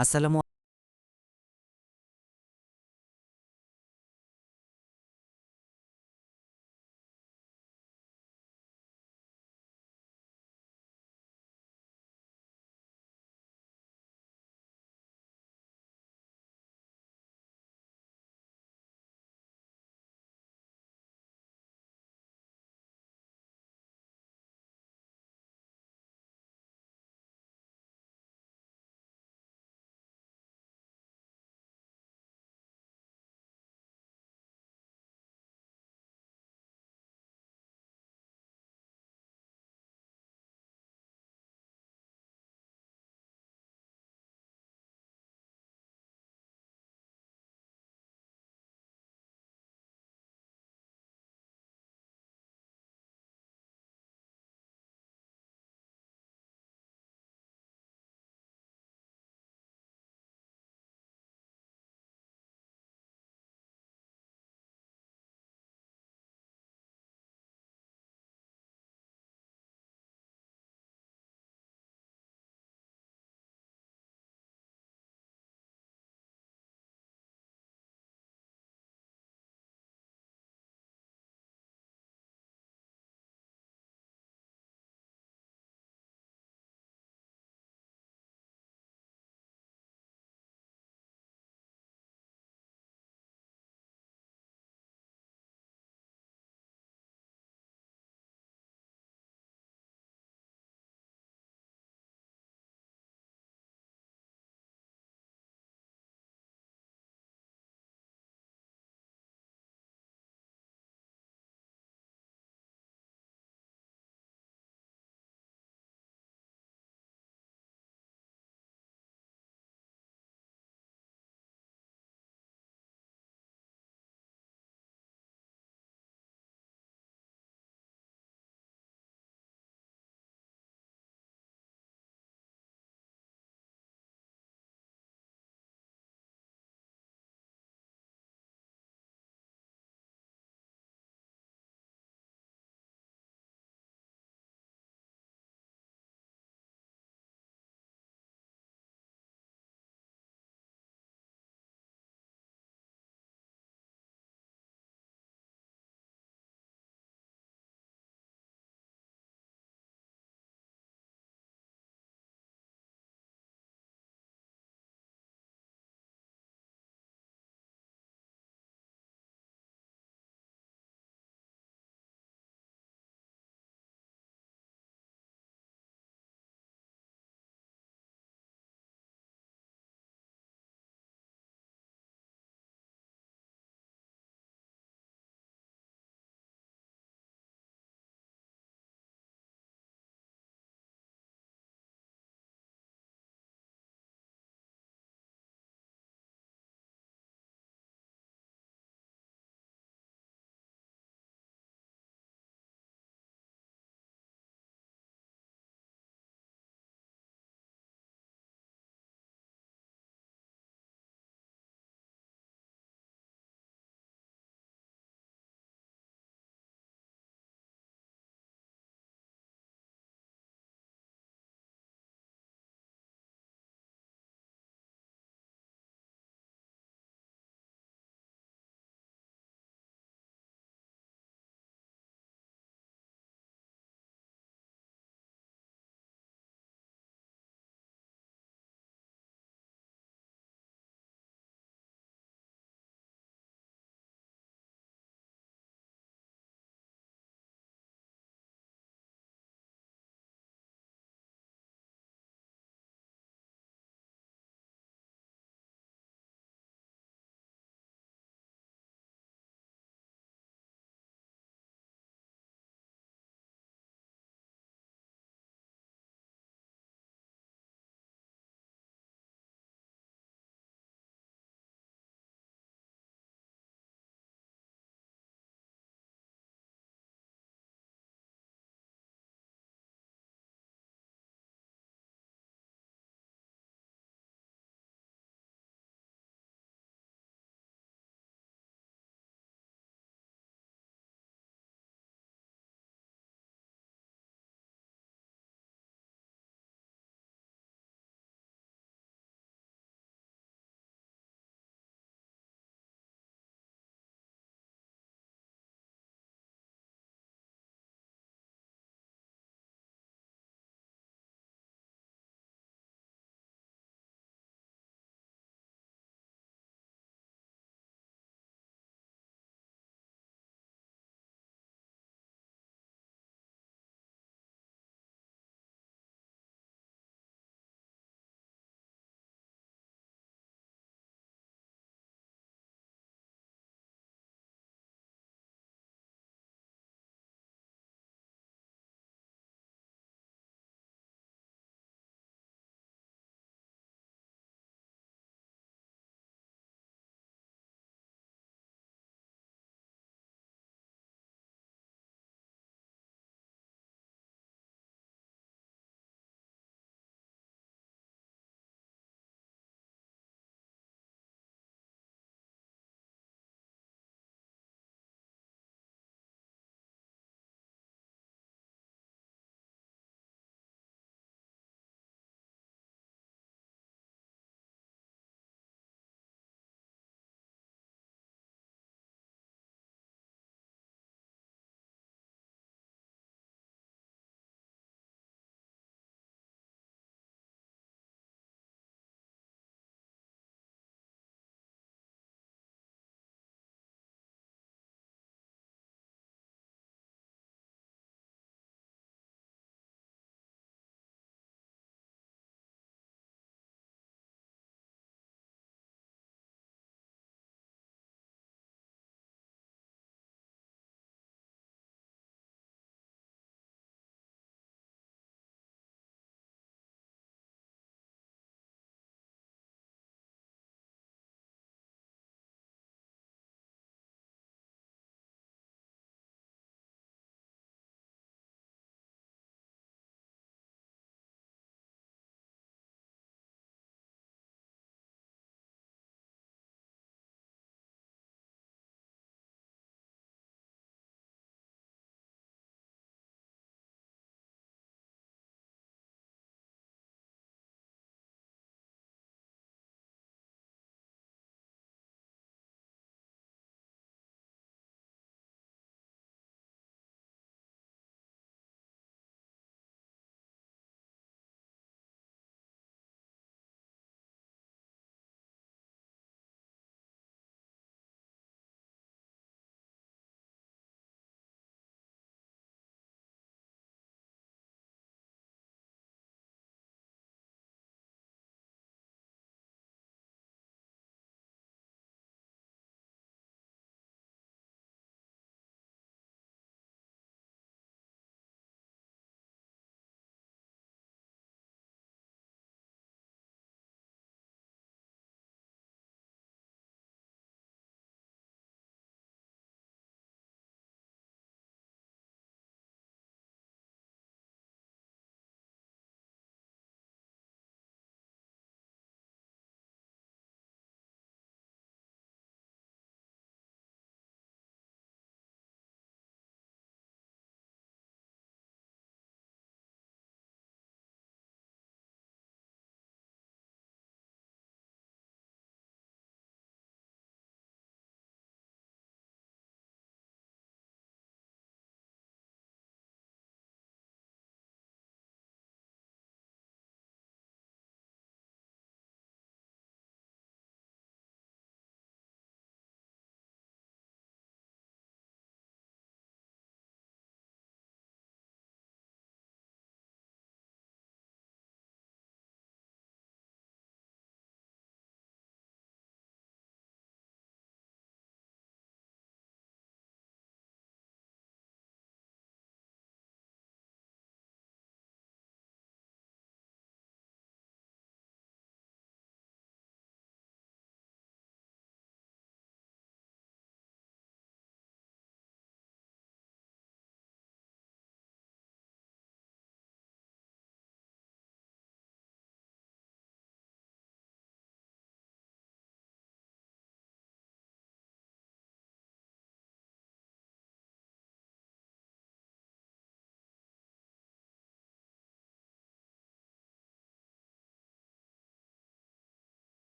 আসসালামু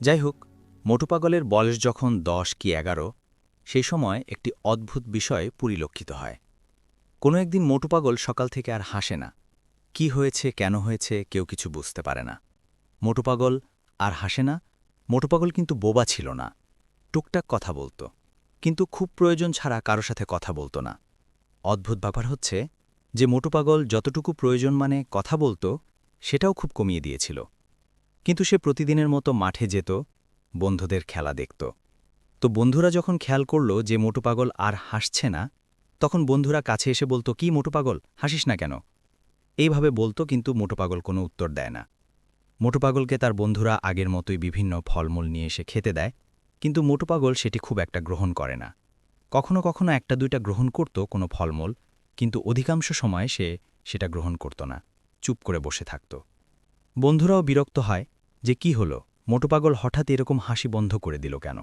যাই হোক, মোটু পাগলের বয়স যখন ১০ কি ১১, সেই সময় একটি অদ্ভুত বিষয় পরিলক্ষিত হয়। কোনো একদিন মোটু পাগল সকাল থেকে আর হাসে না। কি হয়েছে, কেন হয়েছে, কেউ কিছু বুঝতে পারে না। মোটু পাগল আর হাসে না। মোটু পাগল কিন্তু বোবা ছিল না। টুকটাক কথা বলত, কিন্তু খুব প্রয়োজন ছাড়া কারো সাথে কথা বলত না। অদ্ভুত ব্যাপার হচ্ছে যে মোটু পাগল যতটুকু প্রয়োজন মানে কথা বলত, সেটাও খুব কমিয়ে দিয়েছিল। কিন্তু সে প্রতিদিনের মতো মাঠে যেত, বন্ধুদের খেলা দেখত। তো বন্ধুরা যখন খেয়াল করল যে মোটু পাগল আর হাসছে না, তখন বন্ধুরা কাছে এসে বলতো, কি মোটু পাগল, হাসিস না কেন? এইভাবে বলতো, কিন্তু মোটু পাগল কোনো উত্তর দেয় না। মোটু পাগলকে তার বন্ধুরা আগের মতোই বিভিন্ন ফলমূল নিয়ে এসে খেতে দেয়, কিন্তু মোটু পাগল সেটি খুব একটা গ্রহণ করে না। কখনো কখনো একটা দুইটা গ্রহণ করত কোনো ফলমূল, কিন্তু অধিকাংশ সময় সে সেটা গ্রহণ করত না, চুপ করে বসে থাকত। বন্ধুরাও বিরক্ত হয় যে কি হলো, মোটু পাগল হঠাৎ এরকম হাসি বন্ধ করে দিল কেন।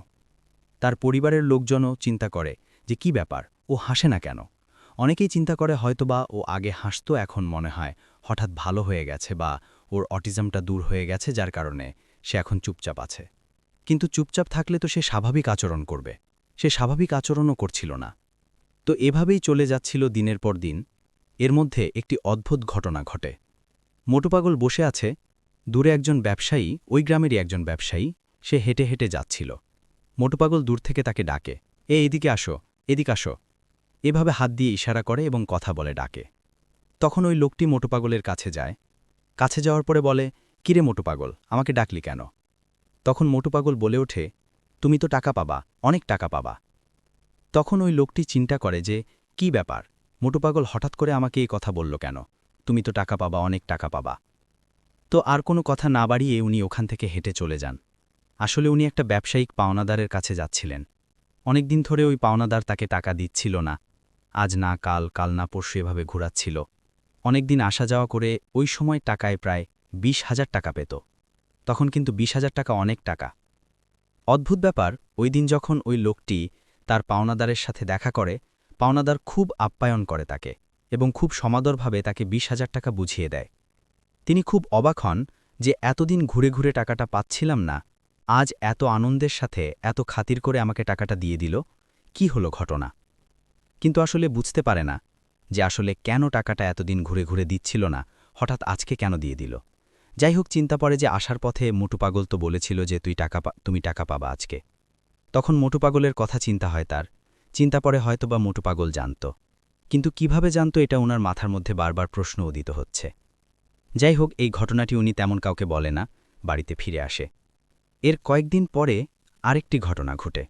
তার পরিবারের লোকজনও চিন্তা করে যে কি ব্যাপার, ও হাসে না কেন। অনেকেই চিন্তা করে হয়তোবা ও আগে হাসত, এখন মনে হয় হঠাৎ ভালো হয়ে গেছে বা ওর অটিজমটা দূর হয়ে গেছে, যার কারণে সে এখন চুপচাপ আছে। কিন্তু চুপচাপ থাকলে তো সে স্বাভাবিক আচরণ করবে। সে স্বাভাবিক আচরণও করছিল না। তো এভাবেই চলে যাচ্ছিল দিনের পর দিন। এর মধ্যে একটি অদ্ভুত ঘটনা ঘটে। মোটু পাগল বসে আছে, দূরে একজন ব্যবসায়ী, ওই গ্রামেরই একজন ব্যবসায়ী, সে হেঁটে হেঁটে যাচ্ছিল। মোটু পাগল দূর থেকে তাকে ডাকে, এদিকে আসো, এদিকে আসো। এভাবে হাত দিয়ে ইশারা করে এবং কথা বলে ডাকে। তখন ওই লোকটি মোটু পাগলের কাছে যায়। কাছে যাওয়ার পরে বলে, কিরে মোটু পাগল, আমাকে ডাকলি কেন? তখন মোটু পাগল বলে ওঠে, তুমি তো টাকা পাবা, অনেক টাকা পাবা। তখন ওই লোকটি চিন্তা করে যে কি ব্যাপার, মোটু পাগল হঠাৎ করে আমাকে এই কথা বলল কেন? তুমি তো টাকা পাবা, অনেক টাকা পাবা। তো আর কোনো কথা না বাড়িয়ে উনি ওখান থেকে হেঁটে চলে যান। আসলে উনি একটা ব্যবসায়িক পাওনাদারের কাছে যাচ্ছিলেন। অনেকদিন ধরে ওই পাওনাদার তাকে টাকা দিচ্ছিল না। আজ না কাল, কাল না পরশু এভাবে ঘুরাচ্ছিল। অনেকদিন আসা যাওয়া করে ওই সময় টাকায় প্রায় ২০,০০০ টাকা পেত। তখন কিন্তু ২০,০০০ টাকা অনেক টাকা। অদ্ভুত ব্যাপার, ওই দিন যখন ওই লোকটি তার পাওনাদারের সাথে দেখা করে, পাওনাদার খুব আপ্যায়ন করে তাকে এবং খুব সমাদরভাবে তাকে ২০,০০০ টাকা বুঝিয়ে দেয়। তিনি খুব অবাক হন যে এতদিন ঘুরে ঘুরে টাকাটা পাচ্ছিলাম না, আজ এত আনন্দের সাথে এত খাতির করে আমাকে টাকাটা দিয়ে দিল। কি হলো ঘটনা? কিন্তু আসলে বুঝতে পারে না যে আসলে কেন টাকাটা এতদিন ঘুরে ঘুরে দিচ্ছিল না, হঠাৎ আজকে কেন দিয়ে দিল। যাই হোক, চিন্তা পড়ে যে আসার পথে মোটু পাগল তো বলেছিল যে তুমি টাকা পাবা আজকে। তখন মোটু পাগলের কথা চিন্তা হয় তার। চিন্তা পড়ে হয়তোবা মোটু পাগল জানত, কিন্তু কিভাবে জানত এটা উনার মাথার মধ্যে বারবার প্রশ্ন উদিত হচ্ছে। যাই হোক, এই ঘটনাটি উনি তেমন কাউকে বলে না, বাড়িতে ফিরে আসে। এর কয়েকদিন পরে আরেকটি ঘটনা ঘটে।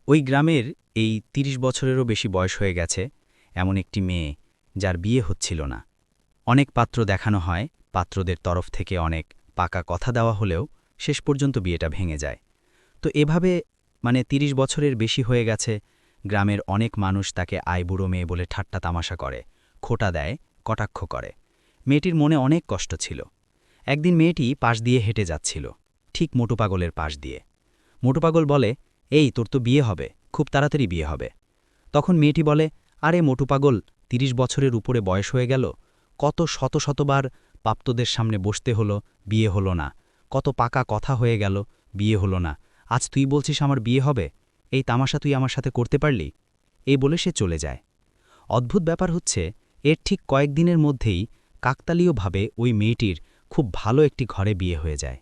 ওই গ্রামের এই ৩০ বছরেরও বেশি বয়স হয়ে গেছে এমন একটি মেয়ে, যার বিয়ে হচ্ছিল না। অনেক পাত্র দেখানো হয়, পাত্রদের তরফ থেকে অনেক পাকা কথা দেওয়া হলেও শেষ পর্যন্ত বিয়েটা ভেঙে যায়। তো এভাবে ৩০ বছরের বেশি হয়ে গেছে, গ্রামের অনেক মানুষ তাকে আইবুড়ো মেয়ে বলে ঠাট্টা তামাশা করে, খোঁটা দেয়, কটাক্ষ করে। মেয়েটির মনে অনেক কষ্ট ছিল। একদিন মেয়েটি পাশ দিয়ে হেঁটে যাচ্ছিল, ঠিক মোটু পাগলের পাশ দিয়ে। মোটু পাগল বলে, এই তোর তো বিয়ে হবে, খুব তাড়াতাড়ি বিয়ে হবে। তখন মেয়েটি বলে, আরে মোটু পাগল, ৩০ বছরের উপরে বয়স হয়ে গেল, কত শত শতবার পাপ্তদের সামনে বসতে হলো, বিয়ে হলো না। কত পাকা কথা হয়ে গেল, বিয়ে হলো না। আজ তুই বলছিস আমার বিয়ে হবে? এই তামাশা তুই আমার সাথে করতে পারলি? এই বলে সে চলে যায়। অদ্ভুত ব্যাপার হচ্ছে, এর ঠিক কয়েকদিনের মধ্যেই কাকতালীয়ভাবে ওই মেয়েটির খুব ভালো একটি ঘরে বিয়ে হয়ে যায়।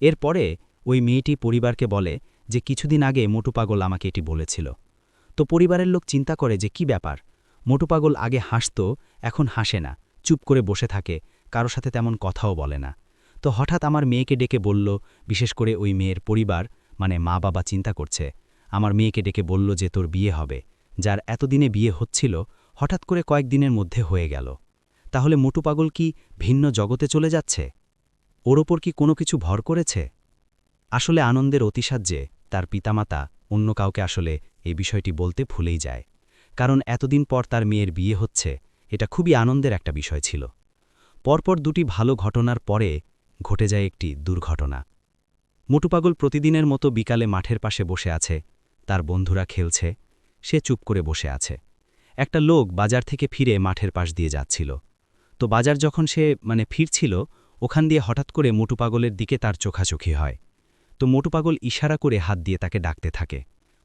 এরপরে ওই মেয়েটি পরিবারকে বলে যে কিছুদিন আগে মোটু পাগল আমাকে এটি বলেছিল। তো পরিবারের লোক চিন্তা করে যে কি ব্যাপার, মোটু পাগল আগে হাসত, এখন হাসে না, চুপ করে বসে থাকে, কারো সাথে তেমন কথাও বলে না। তো হঠাৎ আমার মেয়েকে ডেকে বলল, বিশেষ করে ওই মেয়ের পরিবার মা বাবা চিন্তা করছে, আমার মেয়েকে ডেকে বলল যে তোর বিয়ে হবে, যার এতদিনে বিয়ে হচ্ছিল হঠাৎ করে কয়েকদিনের মধ্যে হয়ে গেল। তাহলে মোটু পাগল কি ভিন্ন জগতে চলে যাচ্ছে? ওর ওপর কি কোনো কিছু ভর করেছে? আসলে আনন্দের অতিসাহ্যে তার পিতামাতা অন্য কাউকে আসলে এই বিষয়টি বলতে ভুলেই যায়, কারণ এতদিন পর তার মেয়ের বিয়ে হচ্ছে, এটা খুবই আনন্দের একটা বিষয় ছিল। পরপর দুটি ভালো ঘটনার পরে ঘটে যায় একটি দুর্ঘটনা। মোটু পাগল প্রতিদিনের মতো বিকালে মাঠের পাশে বসে আছে, তার বন্ধুরা খেলছে, সে চুপ করে বসে আছে। একটা লোক বাজার থেকে ফিরে মাঠের পাশ দিয়ে যাচ্ছিল। তো বাজার যখন সে ফিরছিল, ওখান দিয়ে হঠাৎ করে মোটু পাগলের দিকে তার চোখাচোখি হয়। তো মোটু পাগল ইশারা করে হাত দিয়ে তাকে ডাকতে থাকে।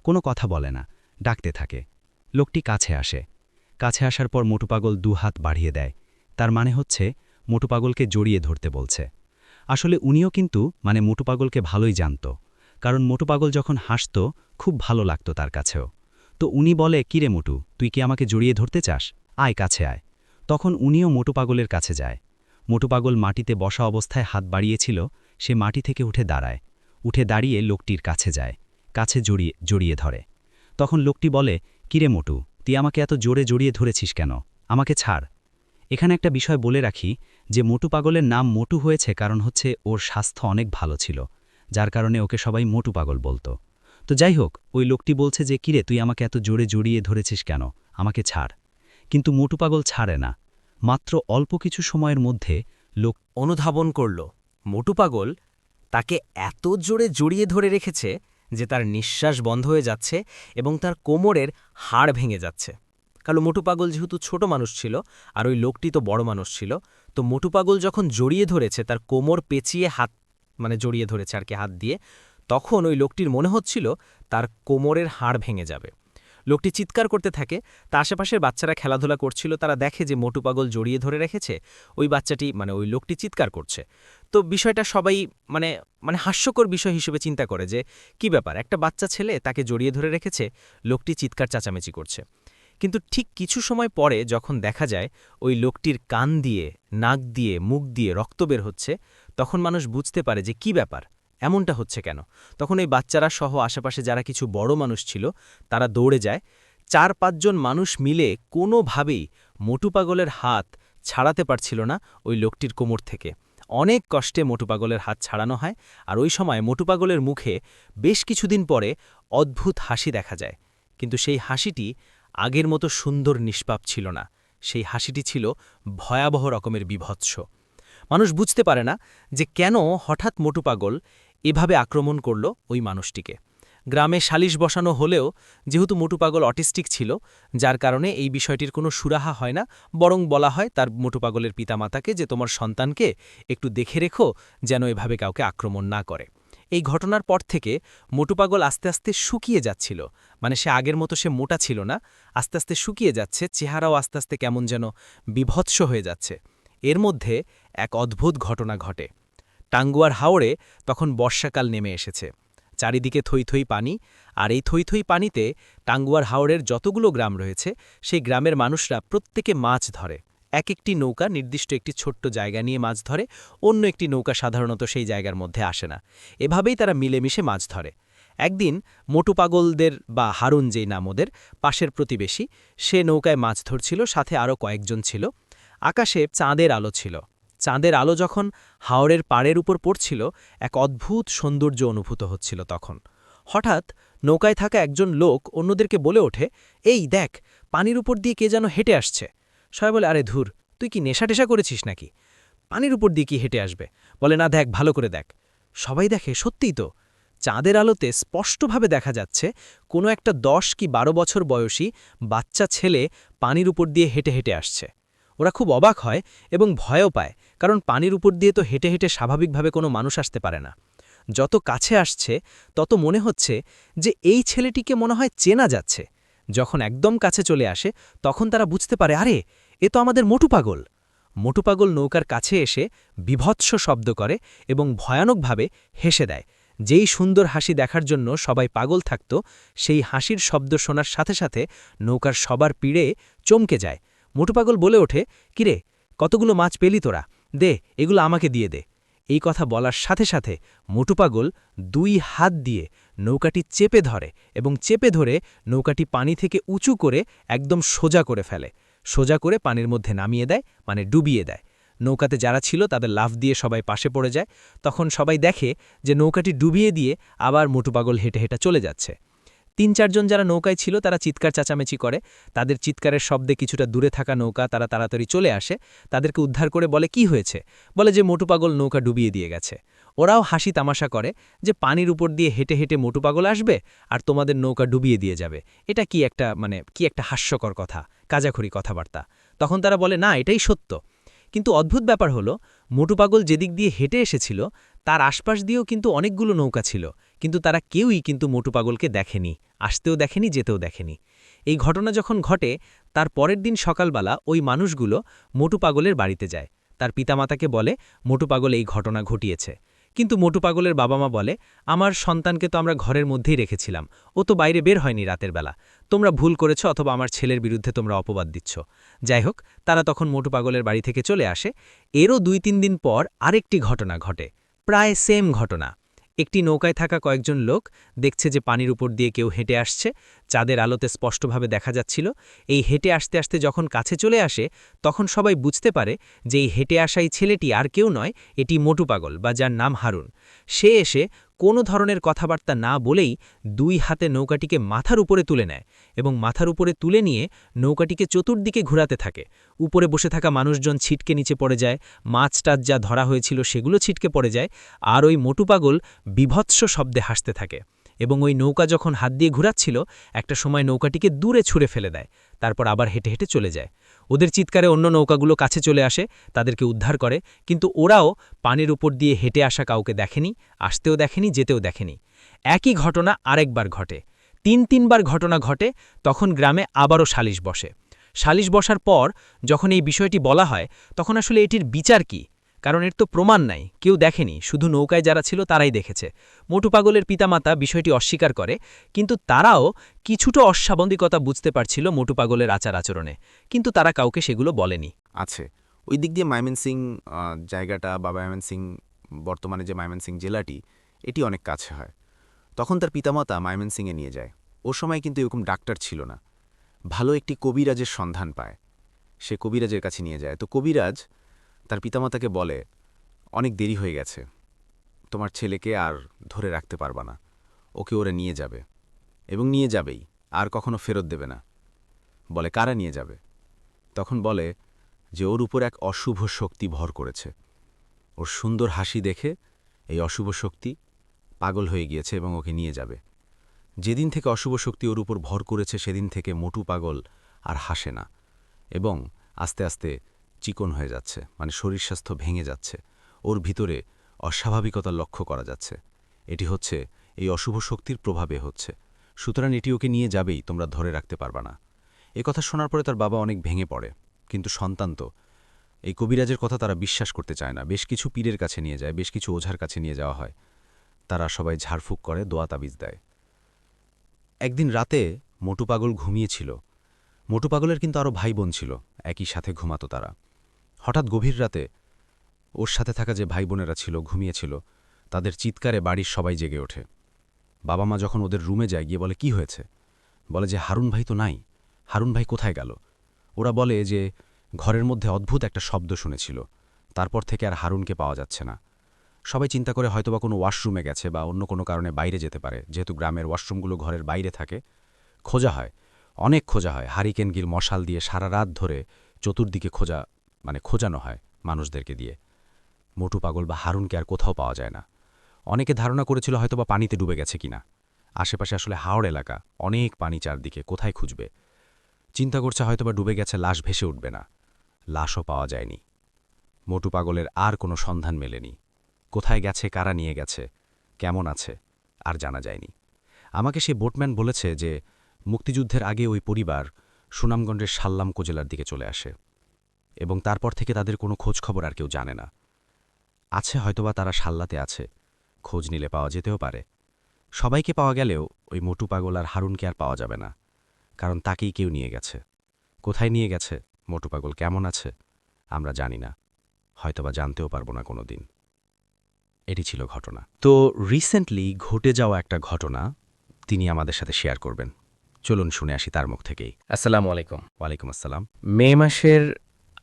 কোনো কথা বলে না, ডাকতে থাকে। লোকটি কাছে আসে। কাছে আসার পর মোটু পাগল 2 হাত বাড়িয়ে দেয়। তার মানে হচ্ছে মোটু পাগলকে জড়িয়ে ধরতে বলছে। আসলে উনিও কিন্তু মোটু পাগলকে ভালোই জানত, কারণ মোটু পাগল যখন হাসত খুব ভালো লাগতো তার কাছেও। তো উনি বলে, কিরে মোটু, তুই কি আমাকে জড়িয়ে ধরতে চাস? আয়, কাছে আয়। তখন উনিও মোটু পাগলের কাছে যায়। মোটু পাগল মাটিতে বসা অবস্থায় হাত বাড়িয়েছিল, সে মাটি থেকে উঠে দাঁড়ায়। উঠে দাঁড়িয়ে লোকটির কাছে যায়, কাছে জড়িয়ে ধরে। তখন লোকটি বলে, কিরে মোটু, তুই আমাকে এত জোরে জড়িয়ে ধরেছিস কেন? আমাকে ছাড়। এখানে একটা বিষয় বলে রাখি যে মোটু পাগলের নাম মোটু হয়েছে কারণ হচ্ছে ওর স্বাস্থ্য অনেক ভালো ছিল, যার কারণে ওকে সবাই মোটু পাগল বলতো। তো যাই হোক, ওই লোকটি বলছে যে, কিরে, তুই আমাকে এত জোরে জড়িয়ে ধরেছিস কেন? আমাকে ছাড়। কিন্তু মোটু পাগল ছাড়ে না। মাত্র অল্প কিছু সময়ের মধ্যে লোক অনুধাবন করল মোটু পাগল তাকে এত জোরে জড়িয়ে ধরে রেখেছে যে তার নিঃশ্বাস বন্ধ হয়ে যাচ্ছে এবং তার কোমরের হাড় ভেঙে যাচ্ছে। কারণ মোটু পাগল যেহেতু ছোট মানুষ ছিল আর ওই লোকটি তো বড় মানুষ ছিল, তো মোটু পাগল যখন জড়িয়ে ধরেছে তার কোমর পেঁচিয়ে হাত জড়িয়ে ধরেছে আর কি হাত দিয়ে, তখন ওই লোকটির মনে হচ্ছিল তার কোমরের হাড় ভেঙে যাবে। লোকটি চিৎকার করতে থাকে। তা আশেপাশের বাচ্চারা খেলাধুলা করছিল, তারা দেখে যে মোটু পাগল জড়িয়ে ধরে রেখেছে, ওই বাচ্চাটি ওই লোকটি চিৎকার করছে। তো বিষয়টা সবাই হাস্যকর বিষয় হিসেবে চিন্তা করে যে কি ব্যাপার, একটা বাচ্চা ছেলে তাকে জড়িয়ে ধরে রেখেছে, লোকটি চিৎকার চাচামেচি করছে। কিন্তু ঠিক কিছু সময় পরে যখন দেখা যায় ওই লোকটির কান দিয়ে, নাক দিয়ে, মুখ দিয়ে রক্ত বের হচ্ছে, তখন মানুষ বুঝতে পারে যে কি ব্যাপার, এমনটা হচ্ছে কেন। তখন এই বাচ্চারা সহ আশেপাশে যারা কিছু বড় মানুষ ছিল তারা দৌড়ে যায়। 4-5 জন মানুষ মিলে কোনোভাবেই মোটু পাগলের হাত ছাড়াতে পারছিল না ওই লোকটির কোমর থেকে। অনেক কষ্টে মোটু পাগলের হাত ছাড়ানো হয়। আর ওই সময় মোটু পাগলের মুখে বেশ কিছুদিন পরে অদ্ভুত হাসি দেখা যায়। কিন্তু সেই হাসিটি আগের মতো সুন্দর নিষ্পাপ ছিল না, সেই হাসিটি ছিল ভয়াবহ রকমের বিভৎস। মানুষ বুঝতে পারে না যে কেন হঠাৎ মোটু পাগল এভাবে আক্রমণ করল ওই মানুষটিকে। গ্রামে সালিশ বসানো হলেও যেহেতু মোটু পাগল অটিস্টিক ছিল, যার কারণে এই বিষয়টির কোনো সুরাহা হয় না, বরং বলা হয় তার মোটু পাগলের পিতামাতাকে যে তোমার সন্তানকে একটু দেখে রেখো যেন এভাবে কাউকে আক্রমণ না করে। এই ঘটনার পর থেকে মোটু পাগল আস্তে আস্তে শুকিয়ে যাচ্ছিল, সে আগের মতো সে মোটা ছিল না, আস্তে আস্তে শুকিয়ে যাচ্ছে, চেহারাও আস্তে আস্তে কেমন যেন বিভৎস হয়ে যাচ্ছে। এর মধ্যে এক অদ্ভুত ঘটনা ঘটে। টাঙ্গুয়ার হাওরে তখন বর্ষাকাল নেমে এসেছে। চারিদিকে থই থই পানি, আর এই থই থই পানিতে টাঙ্গুয়ার হাওরের যতগুলো গ্রাম রয়েছে সেই গ্রামের মানুষরা প্রত্যেকে মাছ ধরে। এক একটি নৌকা নির্দিষ্ট একটি ছোট্ট জায়গা নিয়ে মাছ ধরে, অন্য একটি নৌকা সাধারণত সেই জায়গার মধ্যে আসে না। এভাবেই তারা মিলেমিশে মাছ ধরে। একদিন মোটু পাগলদের বা হারুন যেই নাম ওদের পাশের প্রতিবেশী, সে নৌকায় মাছ ধরছিল, সাথে আরও কয়েকজন ছিল। আকাশে চাঁদের আলো ছিল। চাঁদের আলো যখন হাওরের পাড়ের উপর পড়ছিল, এক অদ্ভুত সৌন্দর্য অনুভূত হচ্ছিল। তখন হঠাৎ নৌকায় থাকা একজন লোক অন্যদেরকে বলে ওঠে, এই দেখ, পানির উপর দিয়ে কে যেন হেঁটে আসছে। সবাই বলে, আরে ধুর, তুই কি নেশা টেশা করেছিস নাকি? পানির উপর দিয়ে কি হেঁটে আসবে? বলে, না, দেখ, ভালো করে দেখ। সবাই দেখে, সত্যিই তো চাঁদের আলোতে স্পষ্টভাবে দেখা যাচ্ছে কোনো একটা 10 কি 12 বছর বয়সী বাচ্চা ছেলে পানির উপর দিয়ে হেঁটে হেঁটে আসছে। ওরা খুব অবাক হয় এবং ভয়ও পায়, কারণ পানির উপর দিয়ে তো হেঁটে হেঁটে স্বাভাবিকভাবে কোনো মানুষ আসতে পারে না। যত কাছে আসছে তত মনে হচ্ছে যে এই ছেলেটিকে মনে হয় চেনা যাচ্ছে। যখন একদম কাছে চলে আসে তখন তারা বুঝতে পারে, আরে, এ তো আমাদের মোটু পাগল। মোটু পাগল নৌকার কাছে এসে বিভৎস শব্দ করে এবং ভয়ানকভাবে হেসে দেয়। যেই সুন্দর হাসি দেখার জন্য সবাই পাগল থাকত, সেই হাসির শব্দ শোনার সাথে সাথে নৌকার সবার পিড়ে চমকে যায়। মোটু পাগল বলে ওঠে, কিরে, কতগুলো মাছ পেলি তোরা? দে, এগুলো আমাকে দিয়ে দে। এই কথা বলার সাথে সাথে মোটু পাগল 2 হাত দিয়ে নৌকাটি চেপে ধরে এবং চেপে ধরে নৌকাটি পানি থেকে উঁচু করে একদম সোজা করে ফেলে। সোজা করে পানির মধ্যে নামিয়ে দেয়, ডুবিয়ে দেয়। নৌকাতে যারা ছিল তাদের লাফ দিয়ে সবাই পাশে পড়ে যায়। তখন সবাই দেখে যে নৌকাটি ডুবিয়ে দিয়ে আবার মোটু পাগল হেঁটে হেঁটে চলে যাচ্ছে। 3-4 জন যারা নৌকায় ছিল তারা চিৎকার চাচামেচি করে। তাদের চিৎকারের শব্দে কিছুটা দূরে থাকা নৌকা তারা তাড়াতাড়ি চলে আসে, তাদেরকে উদ্ধার করে বলে, কি হয়েছে? বলে যে মোটু পাগল নৌকা ডুবিয়ে দিয়ে গেছে। ওরাও হাসি তামাশা করে যে পানির উপর দিয়ে হেঁটে হেঁটে মোটু পাগল আসবে আর তোমাদের নৌকা ডুবিয়ে দিয়ে যাবে। এটা কি একটা হাস্যকর কথা, কাজাখড়ি কথাবার্তা। তখন তারা বলে, না, এটাই সত্য। কিন্তু অদ্ভুত ব্যাপার হলো, মোটু পাগল যেদিক দিয়ে হেঁটে এসেছিল তার আশপাশ দিয়েও কিন্তু অনেকগুলো নৌকা ছিল, কিন্তু তারা কেউই কিন্তু মোটু পাগলকে দেখেনি, আসতেও দেখেনি, যেতেও দেখেনি। এই ঘটনা যখন ঘটে, তার পরের দিন সকালবেলা ওই মানুষগুলো মোটু পাগলের বাড়িতে যায়। তার পিতামাতাকে বলে মোটু পাগল এই ঘটনা ঘটিয়েছে। কিন্তু মোটু পাগলের বাবা মা বলে, আমার সন্তানকে তো আমরা ঘরের মধ্যেই রেখেছিলাম, ও তো বাইরে বের হয়নি রাতের বেলা, তোমরা ভুল করেছ অথবা আমার ছেলের বিরুদ্ধে তোমরা অপবাদ দিচ্ছ। যাই হোক, তারা তখন মোটু পাগলের বাড়ি থেকে চলে আসে। এরও 2-3 দিন পর আরেকটি ঘটনা ঘটে, প্রায় সেম ঘটনা। একটি নৌকায় থাকা কয়েকজন লোক দেখছে যে পানির উপর দিয়ে কেউ হেঁটে আসছে, চাঁদের আলোতে স্পষ্টভাবে দেখা যাচ্ছিল। এই হেঁটে আসতে আসতে যখন কাছে চলে আসে, তখন সবাই বুঝতে পারে যে এই হেঁটে আসাই ছেলেটি আর কেউ নয়, এটি মোটু পাগল বা যার নাম হারুন। সে এসে কোনো ধরনের কথাবার্তা না বলেই 2 হাতে নৌকাটিকে মাথার উপরে তুলে নেয় এবং মাথার উপরে তুলে নিয়ে নৌকাটিকে চতুর্দিকে ঘুরাতে থাকে। উপরে বসে থাকা মানুষজন ছিটকে নিচে পড়ে যায়, মাছ-টাছ যা ধরা হয়েছিল সেগুলো ছিটকে পড়ে যায়, আর ওই মোটু পাগল বীভৎস শব্দে হাসতে থাকে। এবং ওই নৌকা যখন হাত দিয়ে ঘুরাচ্ছিল, একটা সময় নৌকাটিকে দূরে ছুঁড়ে ফেলে দেয়, তারপর আবার হেঁটে হেঁটে চলে যায়। ওদের চিৎকারে অন্য নৌকাগুলো কাছে চলে আসে, তাদেরকে উদ্ধার করে, কিন্তু ওরাও পানির উপর দিয়ে হেঁটে আসা কাউকে দেখেনি, আসতেও দেখেনি, যেতেও দেখেনি। একই ঘটনা আরেকবার ঘটে। 3-3বার ঘটনা ঘটে। তখন গ্রামে আবারও সালিশ বসে। সালিশ বসার পর যখন এই বিষয়টি বলা হয়, তখন আসলে এটির বিচার কি? কারণ এর তো প্রমাণ নাই, কেউ দেখেনি, শুধু নৌকায় যারা ছিল তারাই দেখেছে। মোটু পাগলের পিতামাতা বিষয়টি অস্বীকার করে, কিন্তু তারাও কিছুটা অস্বাভাবিকতা বুঝতে পারছিল মোটু পাগলের আচার-আচরণে, কিন্তু তারা কাউকে সেগুলো বলেনি। আছে। ওই দিক দিয়ে ময়মনসিংহ জায়গাটা বা ময়মনসিংহ বর্তমানে যে ময়মনসিংহ জেলাটি, এটি অনেক কাছে হয়। তখন তার পিতামাতা ময়মনসিংহে নিয়ে যায়। ও সময় কিন্তু এরকম ডাক্তার ছিল না। ভালো একটি কবিরাজের সন্ধান পায়। সে কবিরাজের কাছে নিয়ে যায়। তো কবিরাজ তার পিতামাতাকে বলে, অনেক দেরি হয়ে গেছে, তোমার ছেলেকে আর ধরে রাখতে পারবা না, ওকে ওরা নিয়ে যাবে, এবং নিয়ে যাবেই, আর কখনো ফেরত দেবে না। বলে, কারা নিয়ে যাবে? তখন বলে যে ওর উপর এক অশুভ শক্তি ভর করেছে। ওর সুন্দর হাসি দেখে এই অশুভ শক্তি পাগল হয়ে গিয়েছে এবং ওকে নিয়ে যাবে। যেদিন থেকে অশুভ শক্তি ওর উপর ভর করেছে, সেদিন থেকে মোটু পাগল আর হাসে না এবং আস্তে আস্তে চিকন হয়ে যাচ্ছে, মানে শরীর স্বাস্থ্য ভেঙে যাচ্ছে, ওর ভিতরে অস্বাভাবিকতা লক্ষ্য করা যাচ্ছে। এটি হচ্ছে এই অশুভ শক্তির প্রভাবে হচ্ছে। সুতরাং এটি ওকে নিয়ে যাবেই, তোমরা ধরে রাখতে পারবা না। কথা শোনার পরে তার বাবা অনেক ভেঙে পড়ে, কিন্তু সন্তান তো, এই কবিরাজের কথা তারা বিশ্বাস করতে চায় না। বেশ কিছু পীরের কাছে নিয়ে যায়, বেশ কিছু ওঝার কাছে নিয়ে যাওয়া হয়। তারা সবাই ঝাড়ফুঁক করে, দোয়া তাবিজ দেয়। একদিন রাতে মোটু পাগল ঘুমিয়েছিল। মোটু পাগলের কিন্তু আরও ভাই বোন ছিল, একই সাথে ঘুমাতো তারা। হঠাৎ গভীর রাতে ওর সাথে থাকা যে ভাই বোনেরা ছিল, ঘুমিয়েছিল, তাদের চিৎকারে বাড়ির সবাই জেগে ওঠে। বাবা মা যখন ওদের রুমে যায়, গিয়ে বলে, কি হয়েছে? বলে যে হারুন ভাই তো নাই, হারুন ভাই কোথায় গেল? ওরা বলে যে ঘরের মধ্যে অদ্ভুত একটা শব্দ শুনেছিল, তারপর থেকে আর হারুনকে পাওয়া যাচ্ছে না। সবাই চিন্তা করে হয়তোবা কোনো ওয়াশরুমে গেছে বা অন্য কোনো কারণে বাইরে যেতে পারে, যেহেতু গ্রামের ওয়াশরুমগুলো ঘরের বাইরে থাকে। খোঁজা হয়, অনেক খোঁজা হয়, হারিকেন গিল মশাল দিয়ে সারা রাত ধরে চতুর্দিকে খোঁজানো হয় মানুষদেরকে দিয়ে। মোটু পাগল বা হারুনকে আর কোথাও পাওয়া যায় না। অনেকে ধারণা করেছিল হয়তোবা পানিতে ডুবে গেছে কিনা। আশেপাশে আসলে হাওড় এলাকা, অনেক পানি চারদিকে, কোথায় খুঁজবে? চিন্তা করছে হয়তোবা ডুবে গেছে, লাশ ভেসে উঠবে না। লাশও পাওয়া যায়নি। মোটু পাগলের আর কোনো সন্ধান মেলেনি। কোথায় গেছে, কারা নিয়ে গেছে, কেমন আছে, আর জানা যায়নি। আমাকে সে বোটম্যান বলেছে যে মুক্তিযুদ্ধের আগে ওই পরিবার সুনামগঞ্জের সাল্লাম কোজেলার দিকে চলে আসে এবং তারপর থেকে তাদের কোনো খোঁজ খবর আর কেউ জানে না। আছে হয়তোবা তারা সাল্লাতে আছে, খোঁজ নিলে পাওয়া যেতেও পারে। সবাইকে পাওয়া গেলেও ওই মোটু পাগল আর হারুনকে আর পাওয়া যাবে না, কারণ তাকেই কেউ নিয়ে গেছে। কোথায় নিয়ে গেছে, মোটু পাগল কেমন আছে, আমরা জানি না, হয়তোবা জানতেও পারবো না কোনো দিন। এটি ছিল ঘটনা। তো রিসেন্টলি ঘটে যাওয়া একটা ঘটনা তিনি আমাদের সাথে শেয়ার করবেন। চলুন শুনে আসি তার মুখ থেকেই। আসসালামু আলাইকুম। ওয়ালাইকুম আসসালাম। মে মাসের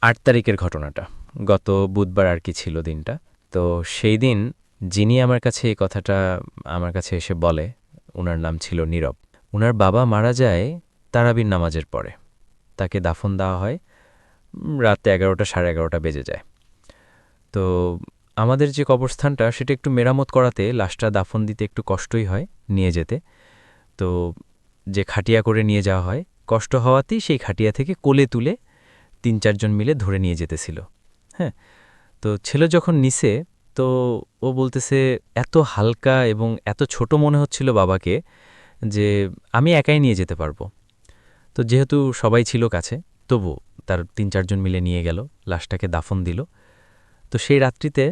8 তারিখের ঘটনাটা, গত বুধবার আর কি ছিল দিনটা। তো সেই দিন যিনি আমার কাছে এই কথাটা আমার কাছে এসে বলে, উনার নাম ছিল নীরব। উনার বাবা মারা যায় তারাবির নামাজের পরে। তাকে দাফন দেওয়া হয় রাতে 11টা সাড়ে 11টা বেজে যায়। তো আমাদের যে কবরস্থানটা সেটা একটু মেরামত করাতে লাশটা দাফন দিতে একটু কষ্টই হয় নিয়ে যেতে। তো যে খাটিয়া করে নিয়ে যাওয়া হয়, কষ্ট হওয়াতেই সেই খাটিয়া থেকে কোলে তুলে 3-4 জন মিলে ধরে নিয়ে যেতেছিল। হ্যাঁ, তো ছেলে যখন নিচে তো ও বলতেছে এত হালকা এবং এত ছোট মনে হচ্ছিল বাবাকে যে আমি একাই নিয়ে যেতে পারবো। তো যেহেতু সবাই ছিল কাছে, তবু তার ৩-৪ জন মিলে নিয়ে গেল, লাশটাকে দাফন দিল। তো সেই রাত্রিতে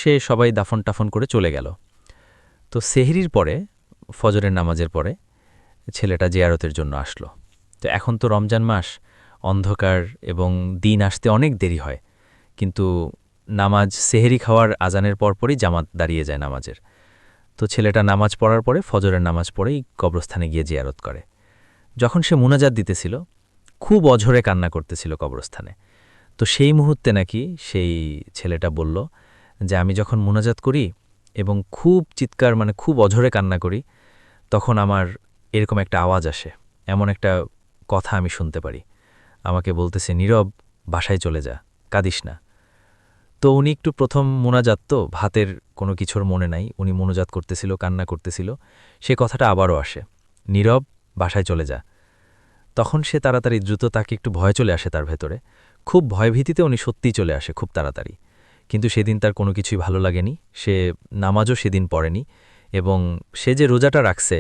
সে সবাই দাফন টাফন করে চলে গেল। তো সেহরির পরে, ফজরের নামাজের পরে ছেলেটা জিয়ারতের জন্য আসলো। তো এখন তো রমজান মাস, অন্ধকার এবং দিন আসতে অনেক দেরি হয়, কিন্তু নামাজ সেহরি খাওয়ার আজানের পরপরই জামাত দাঁড়িয়ে যায় নামাজের। তো ছেলেটা নামাজ পড়ার পরে, ফজরের নামাজ পড়েই কবরস্থানে গিয়ে জিয়ারত করে। যখন সে মুনাজাত দিতেছিল, খুব অঝরে কান্না করতেছিল কবরস্থানে। তো সেই মুহূর্তে নাকি সেই ছেলেটা বলল যে আমি যখন মুনাজাত করি এবং খুব চিৎকার মানে খুব অঝরে কান্না করি, তখন আমার এরকম একটা আওয়াজ আসে, এমন একটা কথা আমি শুনতে পারি। আমাকে বলতেছে, নীরব, বাসায় চলে যা, কাঁদিস না। তো উনি একটু প্রথম মোনাজাত, তো ভাতের কোনো কিছুর মনে নাই, উনি মোনাজাত করতেছিল, কান্না করতেছিল। সে কথাটা আবারও আসে, নীরব, বাসায় চলে যা। তখন সে তাড়াতাড়ি দ্রুত, তাকে একটু ভয় চলে আসে তার ভেতরে, খুব ভয়ভীতিতে উনি সত্যিই চলে আসে খুব তাড়াতাড়ি। কিন্তু সেদিন তার কোনো কিছুই ভালো লাগেনি, সে নামাজও সেদিন পড়েনি, এবং সে যে রোজাটা রাখছে,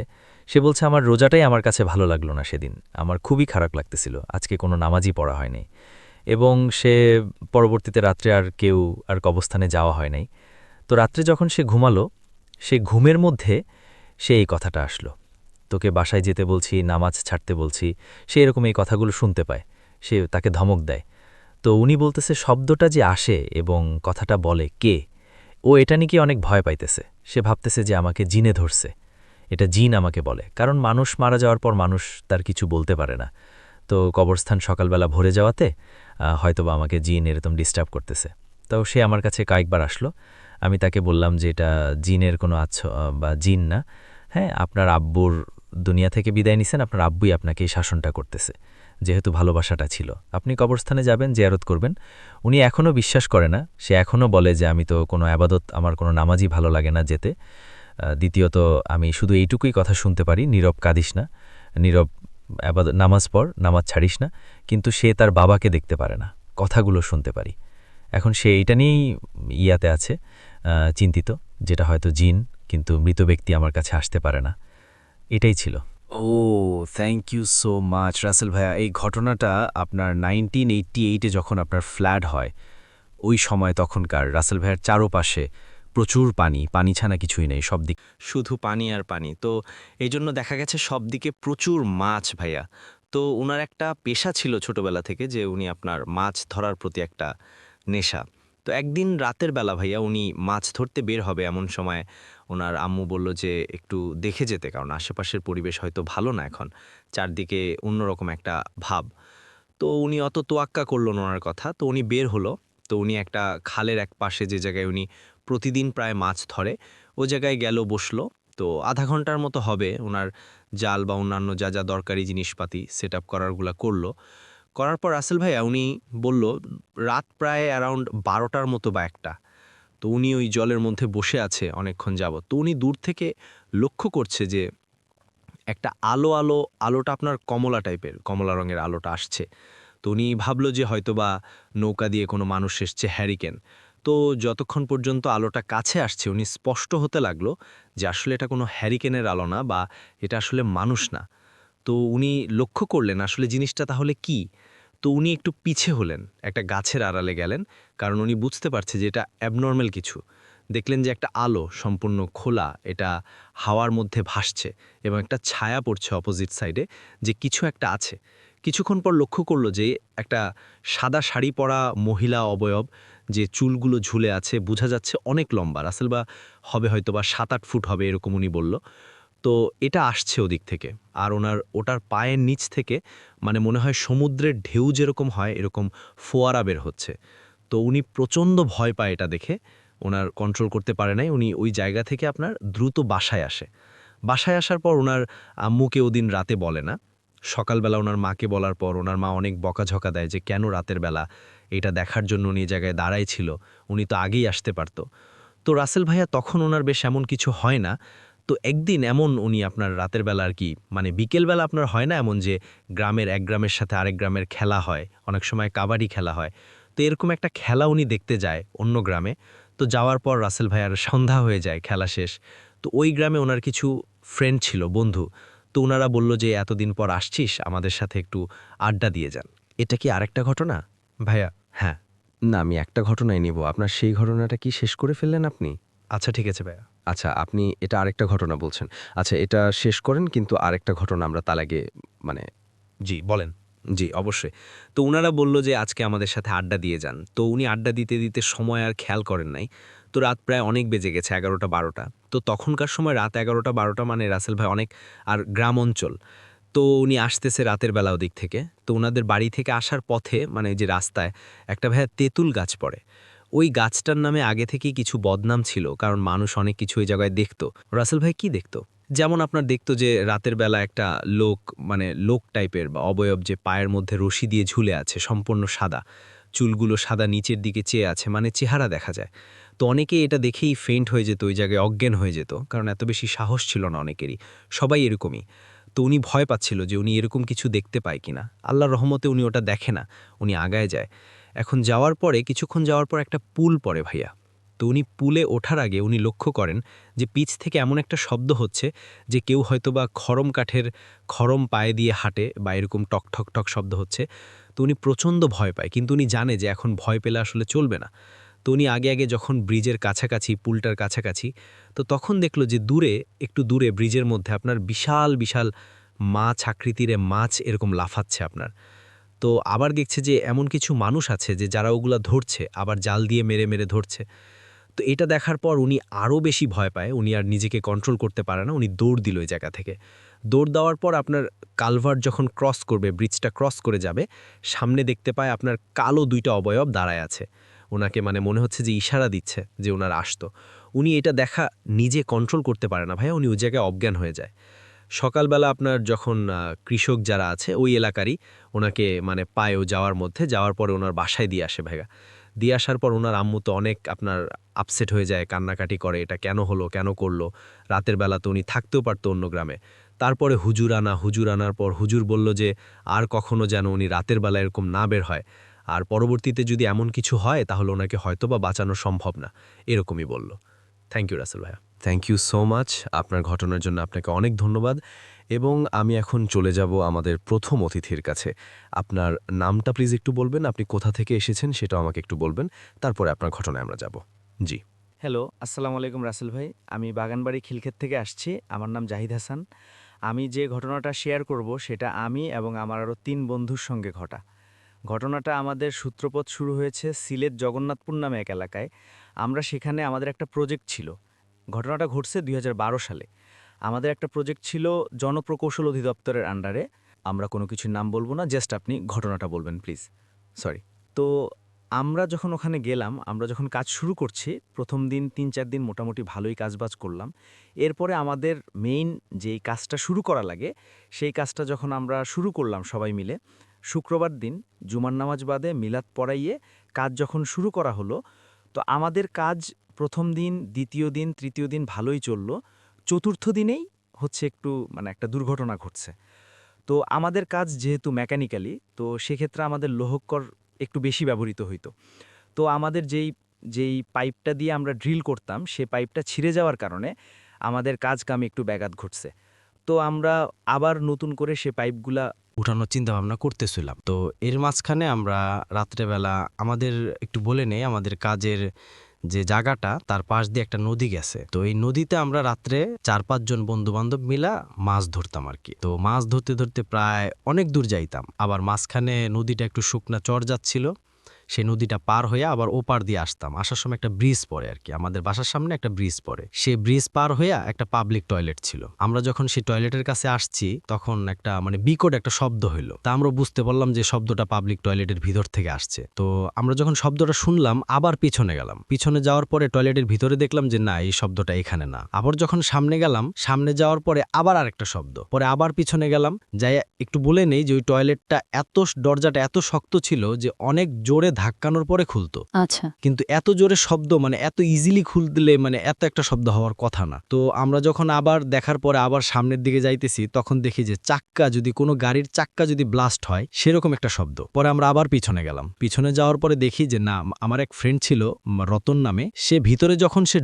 সে বলছে আমার রোজাটাই আমার কাছে ভালো লাগলো না সেদিন, আমার খুবই খারাপ লাগতেছিল, আজকে কোনো নামাজই পড়া হয়নি। এবং সে পরবর্তীতে রাত্রে আর কবরস্থানে যাওয়া হয় নাই। তো রাত্রে যখন সে ঘুমালো, সে ঘুমের মধ্যে সে এই কথাটা আসলো, তোকে বাসায় যেতে বলছি, নামাজ ছাড়তে বলছি। সে এরকম এই কথাগুলো শুনতে পায়, সে তাকে ধমক দেয়। তো উনি বলতেছে শব্দটা যে আসে এবং কথাটা বলে কে, ও এটা নিয়ে অনেক ভয় পাইতেছে। সে ভাবতেছে যে আমাকে জিনে ধরছে, এটা জিন আমাকে বলে, কারণ মানুষ মারা যাওয়ার পর মানুষ তার কিছু বলতে পারে না। তো কবরস্থান সকালবেলা ভরে যাওয়াতে হয়তোবা আমাকে জিন এরকম ডিস্টার্ব করতেছে। তো সে আমার কাছে কয়েকবার আসলো, আমি তাকে বললাম যে এটা জিনের কোনো বা জিন না, হ্যাঁ, আপনার আব্বুর দুনিয়া থেকে বিদায় নিছেন, আপনার আব্বুই আপনাকে এই শাসনটা করতেছে, যেহেতু ভালোবাসাটা ছিল, আপনি কবরস্থানে যাবেন, জিয়ারত করবেন। উনি এখনও বিশ্বাস করে না, সে এখনও বলে যে আমি তো কোনো আবাদত, আমার কোনো নামাজই ভালো লাগে না যেতে। দ্বিতীয়ত আমি শুধু এইটুকুই কথা শুনতে পারি, নীরব, কাঁদিস না, নীরব, নামাজ পড়, নামাজ ছাড়িস না। কিন্তু সে তার বাবাকে দেখতে পারে না, কথাগুলো শুনতে পারি। এখন সে এইটা নিয়েই ইয়াতে আছে, চিন্তিত, যেটা হয়তো জিন, কিন্তু মৃত ব্যক্তি আমার কাছে আসতে পারে না। এটাই ছিল। ও, thank you so much Rasel ভাইয়া। এই ঘটনাটা আপনার 1988-এ যখন আপনার ফ্ল্যাড হয়, ওই সময় তখনকার রাসেল ভাইয়ের চারপাশে প্রচুর পানি, পানি ছাড়া কিছুই নেই, সব দিক শুধু পানি আর পানি। তো এই জন্য দেখা গেছে সব দিকে প্রচুর মাছ ভাইয়া। তো উনার একটা পেশা ছিল ছোটবেলা থেকে, যে উনি আপনার মাছ ধরার প্রতি একটা নেশা। তো একদিন রাতের বেলা ভাইয়া উনি মাছ ধরতে বের হবে, এমন সময় ওনার আম্মু বলল যে একটু দেখে যেতে, কারণ আশেপাশের পরিবেশ হয়তো ভালো না এখন, চারদিকে অন্যরকম একটা ভাব। তো উনি অত তোয়াক্কা করল না ওনার কথা, তো উনি বের হলো। তো উনি একটা খালের এক পাশে, যে জায়গায় উনি প্রতিদিন প্রায় মাছ ধরে, ও জায়গায় গেল, বসলো। তো আধা ঘন্টার মতো হবে, ওনার জাল বা অন্যান্য যা যা দরকারি জিনিসপাতি সেট আপ করারগুলা করলো। করার পর রাসেল ভাইয়া উনি বলল, রাত প্রায় অ্যারাউন্ড 12টার মতো বা 1টা। তো উনি ওই জলের মধ্যে বসে আছে অনেকক্ষণ যাবত। তো উনি দূর থেকে লক্ষ্য করছে যে একটা আলোটা আপনার কমলা টাইপের, কমলা রঙের আলোটা আসছে। তো উনি ভাবল যে হয়তোবা নৌকা দিয়ে কোনো মানুষ এসছে, হ্যারিকেন। তো যতক্ষণ পর্যন্ত আলোটা কাছে আসছে, উনি স্পষ্ট হতে লাগলো যে আসলে এটা কোনো হ্যারিকেনের আলো না, বা এটা আসলে মানুষ না। তো উনি লক্ষ্য করলেন আসলে জিনিসটা তাহলে কি। তো উনি একটু পিছে হলেন, একটা গাছের আড়ালে গেলেন, কারণ উনি বুঝতে পারছে যে এটা অ্যাবনর্মাল কিছু। দেখলেন যে একটা আলো সম্পূর্ণ খোলা, এটা হাওয়ার মধ্যে ভাসছে এবং একটা ছায়া পড়ছে অপোজিট সাইডে, যে কিছু একটা আছে। কিছুক্ষণ পর লক্ষ্য করলো যে একটা সাদা শাড়ি পরা মহিলা অবয়ব, যে চুলগুলো ঝুলে আছে, বোঝা যাচ্ছে অনেক লম্বা, রাসেল বা হবে হয়তো বা 7-8 ফুট হবে এরকম উনি বলল। তো এটা আসছে ওদিক থেকে, আর ওটার পায়ের নিচ থেকে মানে মনে হয় সমুদ্রের ঢেউ যেরকম হয় এরকম ফোয়ারা বের হচ্ছে। তো উনি প্রচণ্ড ভয় পায় এটা দেখে, ওনার কন্ট্রোল করতে পারে নাই, উনি ওই জায়গা থেকে আপনার দ্রুত বাসায় আসে। বাসায় আসার পর ওনার আম্মুকে ওদিন রাতে বলে না, সকালবেলা ওনার মাকে বলার পর ওনার মা অনেক বকাঝকা দেয় যে কেন রাতের বেলা এটা দেখার জন্য উনি এই জায়গায় দাঁড়াই ছিল, উনি তো আগেই আসতে পারত। তো রাসেল ভাইয়া তখন ওনার বেশ এমন কিছু হয় না। তো একদিন এমন উনি আপনার রাতের বেলা আর কি, মানে বিকেলবেলা আপনার হয় না এমন যে গ্রামের এক গ্রামের সাথে আরেক গ্রামের খেলা হয়, অনেক সময় কাবাডি খেলা হয়। তো এরকম একটা খেলা উনি দেখতে যায় অন্য গ্রামে। তো যাওয়ার পর রাসেল ভাইয়ার সন্ধ্যা হয়ে যায়, খেলা শেষ। তো ওই গ্রামে ওনার কিছু ফ্রেন্ড ছিল, বন্ধু। তো ওনারা বলল যে এতদিন পর আসছিস, আমাদের সাথে একটু আড্ডা দিয়ে যান। এটা কি আরেকটা ঘটনা ভাইয়া? হ্যাঁ। না, আমি একটা ঘটনাই নিব। আপনার সেই ঘটনাটা কি শেষ করে ফেললেন আপনি? আচ্ছা ঠিক আছে ভাইয়া। আচ্ছা, আপনি এটা আরেকটা ঘটনা বলছেন। আচ্ছা, এটা শেষ করেন, কিন্তু আরেকটা ঘটনা আমরা তার আগে মানে জি বলেন। জি অবশ্যই। তো উনারা বলল যে আজকে আমাদের সাথে আড্ডা দিয়ে যান। তো উনি আড্ডা দিতে দিতে সময় আর খেয়াল করেন নাই। তো রাত প্রায় অনেক বেজে গেছে, 11টা-12টা। তো তখনকার সময় রাত 11টা-12টা মানে রাসেল ভাই অনেক, আর গ্রাম অঞ্চল। তো উনি আসতেছে রাতের বেলা ওদিক থেকে। তো উনাদের বাড়ি থেকে আসার পথে মানে যে রাস্তায় একটা ভাইয়া তেঁতুল গাছ পড়ে। ওই গাছটার নামে আগে থেকেই কিছু বদনাম ছিল, কারণ মানুষ অনেক কিছু ওই জায়গায় দেখত। রাসেল ভাই কি দেখত? যেমন আপনার দেখতো যে রাতের বেলা একটা লোক, মানে লোক টাইপের বা অবয়ব, যে পায়ের মধ্যে রশি দিয়ে ঝুলে আছে, সম্পূর্ণ সাদা, চুলগুলো সাদা, নিচের দিকে চেয়ে আছে, মানে চেহারা দেখা যায়। তো অনেকেই এটা দেখেই ফেইন্ট হয়ে যেত, ওই জায়গায় অজ্ঞান হয়ে যেত, কারণ এত বেশি সাহস ছিল না অনেকেরই, সবাই এরকমই। তো উনি ভয় পাচ্ছিল যে উনি এরকম কিছু দেখতে পায় কিনা। আল্লাহর রহমতে উনি ওটা দেখে না, উনি আগায় যায়। এখন যাওয়ার পরে, কিছুক্ষণ যাওয়ার পর একটা পুল পড়ে ভাইয়া। তো উনি পুলে ওঠার আগে উনি লক্ষ্য করেন যে পিচ থেকে এমন একটা শব্দ হচ্ছে যে কেউ হয়তোবা খড়ম কাঠের খড়ম পায়ে দিয়ে হাঁটে, বা এরকম টক ঠক ঠক শব্দ হচ্ছে। তো উনি প্রচণ্ড ভয় পায়, কিন্তু উনি জানে যে এখন ভয় পেলে আসলে চলবে না। তো উনি আগে আগে যখন ব্রিজের কাছাকাছি, পুলটার কাছাকাছি, তো তখন দেখলো যে দূরে, একটু দূরে ব্রিজের মধ্যে আপনার বিশাল বিশাল মাছ আকৃতির মাছ এরকম লাফাচ্ছে আপনার। তো আবার দেখছে যে এমন কিছু মানুষ আছে যে যারা ওগুলা ধরছে, আবার জাল দিয়ে মেরে মেরে ধরছে। তো এটা দেখার পর উনি আরও বেশি ভয় পায়, উনি আর নিজেকে কন্ট্রোল করতে পারে না, উনি দৌড় দিল ওই জায়গা থেকে। দৌড় দেওয়ার পর আপনার কালভার্ট যখন ক্রস করবে, ব্রিজটা ক্রস করে যাবে, সামনে দেখতে পায় আপনার কালো দুইটা অবয়ব দাঁড়ায় আছে। ওনাকে মানে মনে হচ্ছে যে ইশারা দিচ্ছে যে ওনার আসতো। উনি এটা দেখা নিজে কন্ট্রোল করতে পারে না ভাইয়া, উনি ওই জায়গায় অজ্ঞান হয়ে যায়। সকালবেলা আপনার যখন কৃষক যারা আছে ওই এলাকারই ওনাকে মানে পায়ও যাওয়ার মধ্যে, যাওয়ার পরে ওনার বাসায় দিয়ে আসে ভাইয়া। দিয়ে আসার পর ওনার আম্মু তো অনেক আপনার আপসেট হয়ে যায়, কান্নাকাটি করে, এটা কেন হলো, কেন করলো। রাতের বেলা তো উনি থাকতেও পারতো অন্য গ্রামে। তারপরে হুজুর আনার পর হুজুর বলল যে আর কখনো যেন উনি রাতের বেলা এরকম না বের হয়, আর পরবর্তীতে যদি এমন কিছু হয় তাহলে ওনাকে হয়তোবা বাঁচানো সম্ভব না, এরকমই বলল। থ্যাংক ইউ রাসেল ভাইয়া। Thank you so much. আপনার ঘটনার জন্য আপনাকে অনেক ধন্যবাদ। এবং আমি এখন চলে যাব আমাদের প্রথম অতিথির কাছে। আপনার নামটা প্লিজ একটু বলবেন, আপনি কোথা থেকে এসেছেন সেটাও আমাকে একটু বলবেন, তারপরে আপনার ঘটনায় আমরা যাব। জি। হ্যালো, আসসালামু আলাইকুম রাসেল ভাই। আমি বাগানবাড়ি খিলক্ষেত থেকে আসছি। আমার নাম জাহিদ হাসান। আমি যে ঘটনাটা শেয়ার করব সেটা আমি এবং আমার আরও ৩ বন্ধুর সঙ্গে ঘটা। ঘটনাটা আমাদের সূত্রপথ শুরু হয়েছে সিলেট জগন্নাথপুর নামে এক এলাকায়। আমরা সেখানে আমাদের একটা প্রজেক্ট ছিল। ঘটনাটা ঘটছে ২০১২ সালে। আমাদের একটা প্রজেক্ট ছিল জনপ্রকৌশল অধিদপ্তরের আন্ডারে। আমরা কোনো কিছুর নাম বলব না, জাস্ট আপনি ঘটনাটা বলবেন প্লিজ। সরি। তো আমরা যখন ওখানে গেলাম, আমরা যখন কাজ শুরু করছি, প্রথম দিন ৩-৪ দিন মোটামুটি ভালোই কাজবাজ করলাম। এরপরে আমাদের মেইন যেই কাজটা শুরু করা লাগে, সেই কাজটা যখন আমরা শুরু করলাম সবাই মিলে, শুক্রবার দিন জুমার নামাজ বাদে মিলাদ পড়াইয়ে কাজ যখন শুরু করা হলো, তো আমাদের কাজ প্রথম দিন, দ্বিতীয় দিন, তৃতীয় দিন ভালোই চলল। চতুর্থ দিনেই হচ্ছে একটু মানে একটা দুর্ঘটনা ঘটছে। তো আমাদের কাজ যেহেতু মেকানিক্যালি, তো সেক্ষেত্রে আমাদের লোহকর একটু বেশি ব্যবহৃত হইতো। তো আমাদের যেই পাইপটা দিয়ে আমরা ড্রিল করতাম, সে পাইপটা ছিঁড়ে যাওয়ার কারণে আমাদের কাজকামে একটু ব্যাঘাত ঘটছে। তো আমরা আবার নতুন করে সে পাইপগুলা উঠানোর চিন্তাভাবনা করতেছিলাম। তো এর মাঝখানে আমরা রাত্রেবেলা আমাদের একটু বলে নেই, আমাদের কাজের যে জায়গাটা তার পাশ দিয়ে একটা নদী গেছে। তো এই নদীতে আমরা রাত্রে ৪-৫ জন বন্ধু-বান্ধব মিলা মাছ ধরতাম আর কি। তো মাছ ধরতে ধরতে প্রায় অনেক দূর যাইতাম। আবার মাঝখানে নদীটা একটু শুকনা চর যাচ্ছিল, সেই নদীটা পার হয়ে আবার ওপার দিয়ে আসতাম। আসার সময় একটা ব্রিজ পড়ে আর কি, আমাদের বাসার সামনে একটা ব্রিজ পড়ে। সেই ব্রিজ পার হয়ে একটা পাবলিক টয়লেট ছিল। আমরা যখন সেই টয়লেটের কাছে আসছি তখন একটা মানে বিকট একটা শব্দ হইলো। তা আমরা বুঝতে পারলাম যে শব্দটা পাবলিক টয়লেটের ভিতর থেকে আসছে। তো আমরা যখন শব্দটা শুনলাম আবার পিছনে গেলাম। পিছনে যাওয়ার পরে টয়লেটের ভিতরে দেখলাম যে না, এই শব্দটা এখানে না। আবার যখন সামনে গেলাম, সামনে যাওয়ার পরে আবার আরেকটা শব্দ, পরে আবার পিছনে গেলাম। যাই একটু বলে নেই যে ওই টয়লেটটা দরজাটা এত শক্ত ছিল যে অনেক জোরে ধাক্কানোর পরে খুলতো। আচ্ছা। কিন্তু এত জোরে শব্দ মানে এত ইজিলি খুললে মানে এত একটা শব্দ হওয়ার কথা না। তো আমরা যখন আবার দেখার পরে আবার সামনের দিকে যাইতেছি তখন দেখি যে কোনো গাড়ির চাক্কা যদি ব্লাস্ট হয় সেরকম একটা শব্দ। পরে আমরা আবার পিছনে গেলাম। পিছনে যাওয়ার পরে দেখি যে না, আমার এক ফ্রেন্ড ছিল রতন নামে, সে ভিতরে যখন সে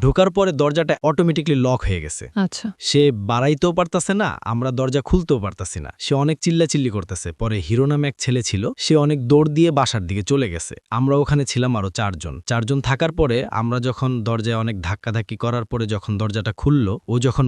ঢুকার পরে দরজাটা অটোমেটিকলি লক হয়ে গেছে। আচ্ছা। সে বাড়াইতেও পারতাছে না, আমরা দরজা খুলতেও পারতাছি না। সে অনেক চিল্লাচিল্লি করতেছে। পরে হিরো নামে এক ছেলে ছিল, সে অনেক দৌড় দিয়ে বাসার দিকে চলে গেছে। আমরা ওখানে ছিলাম আরো 4 জন থাকার পরে আমরা যখন দরজায় অনেক ধাক্কাধাক্কি করার পরে যখন দরজাটা খুললো, ও যখন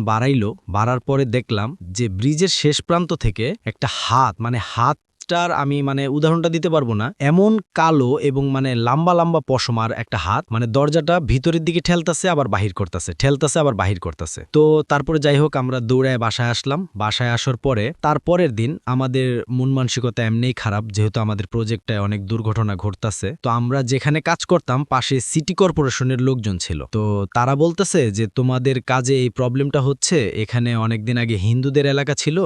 বাড়ার পরে দেখলাম যে ব্রিজের শেষ প্রান্ত থেকে একটা হাত, মানে হাতটার আমি মানে উদাহরণটা দিতে পারবো না, এমন কালো এবং মানে লম্বা লম্বা পশমার একটা হাত, মানে দরজাটা ভিতরের দিকে ঠেলতাছে আবার বাহির করতেছে। তো তারপরে যাই হোক আমরা দৌড়ায় বাসায় আসলাম। বাসায় আসার পরে তারপরের দিন আমাদের মন মানসিকতা এমনিই খারাপ, যেহেতু আমাদের প্রজেক্টটায় অনেক দুর্ঘটনা ঘটতাছে। তো আমরা যেখানে কাজ করতাম পাশে সিটি কর্পোরেশনের লোকজন ছিল। তো তারা বলতেছে যে তোমাদের কাজে এই প্রবলেমটা হচ্ছে, এখানে অনেকদিন আগে হিন্দুদের এলাকা ছিল,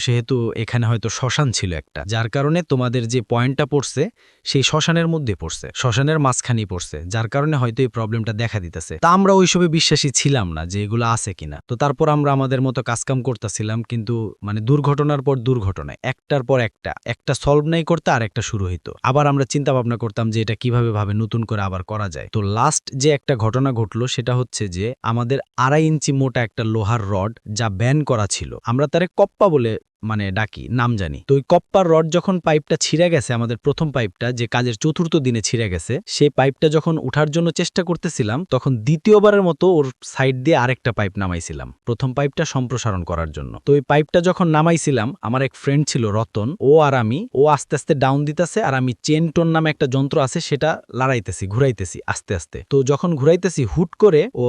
সেহেতু এখানে হয়তো শ্মশান ছিল একটা, যার কারণে তোমাদের যে পয়েন্টটা পড়ছে সেই শ্মশানের মধ্যে পড়ছে, শ্মশানের মাঝখানেই পড়ছে, যার কারণে হয়তো এই প্রবলেমটা দেখা দিতেছে। তা আমরা ওইসবে বিশ্বাসী ছিলাম না যে এগুলো আছে কিনা। তো তারপর আমরা আমাদের মতো কাজকাম করতেছিলাম, কিন্তু মানে দুর্ঘটনার পর দুর্ঘটনায় একটার পর একটা সলভ নাই করতে আর একটা শুরু হইতো। আবার আমরা চিন্তা ভাবনা করতাম যে এটা কিভাবে নতুন করে আবার করা যায়। তো লাস্ট যে একটা ঘটনা ঘটলো সেটা হচ্ছে যে আমাদের 2.5 ইঞ্চি মোটা একটা লোহার রড যা ব্যান করা ছিল, আমরা তারে কপ্পা বলে মানে ডাকি, নাম জানি। তো ওই কপ্পার রড যখন পাইপটা ছিঁড়ে গেছে, আমাদের প্রথম পাইপটা যে কাজের 4র্থ দিনে ছিঁড়ে গেছে, সেই পাইপটা যখন উঠার জন্য চেষ্টা করতেছিলাম তখন দ্বিতীয়বারের মতো ওর সাইড দিয়ে আরেকটা পাইপ নামাইছিলাম প্রথম পাইপটা সম্প্রসারণ করার জন্য। তো ওই পাইপটা যখন নামাইছিলাম, আমার এক ফ্রেন্ড ছিল রতন, ও আস্তে আস্তে ডাউন দিতেছে আর আমি চেন টোন নামে একটা যন্ত্র আছে সেটা লড়াইতেছি, ঘুরাইতেছি আস্তে আস্তে। তো যখন ঘুরাইতেছি হুট করে ও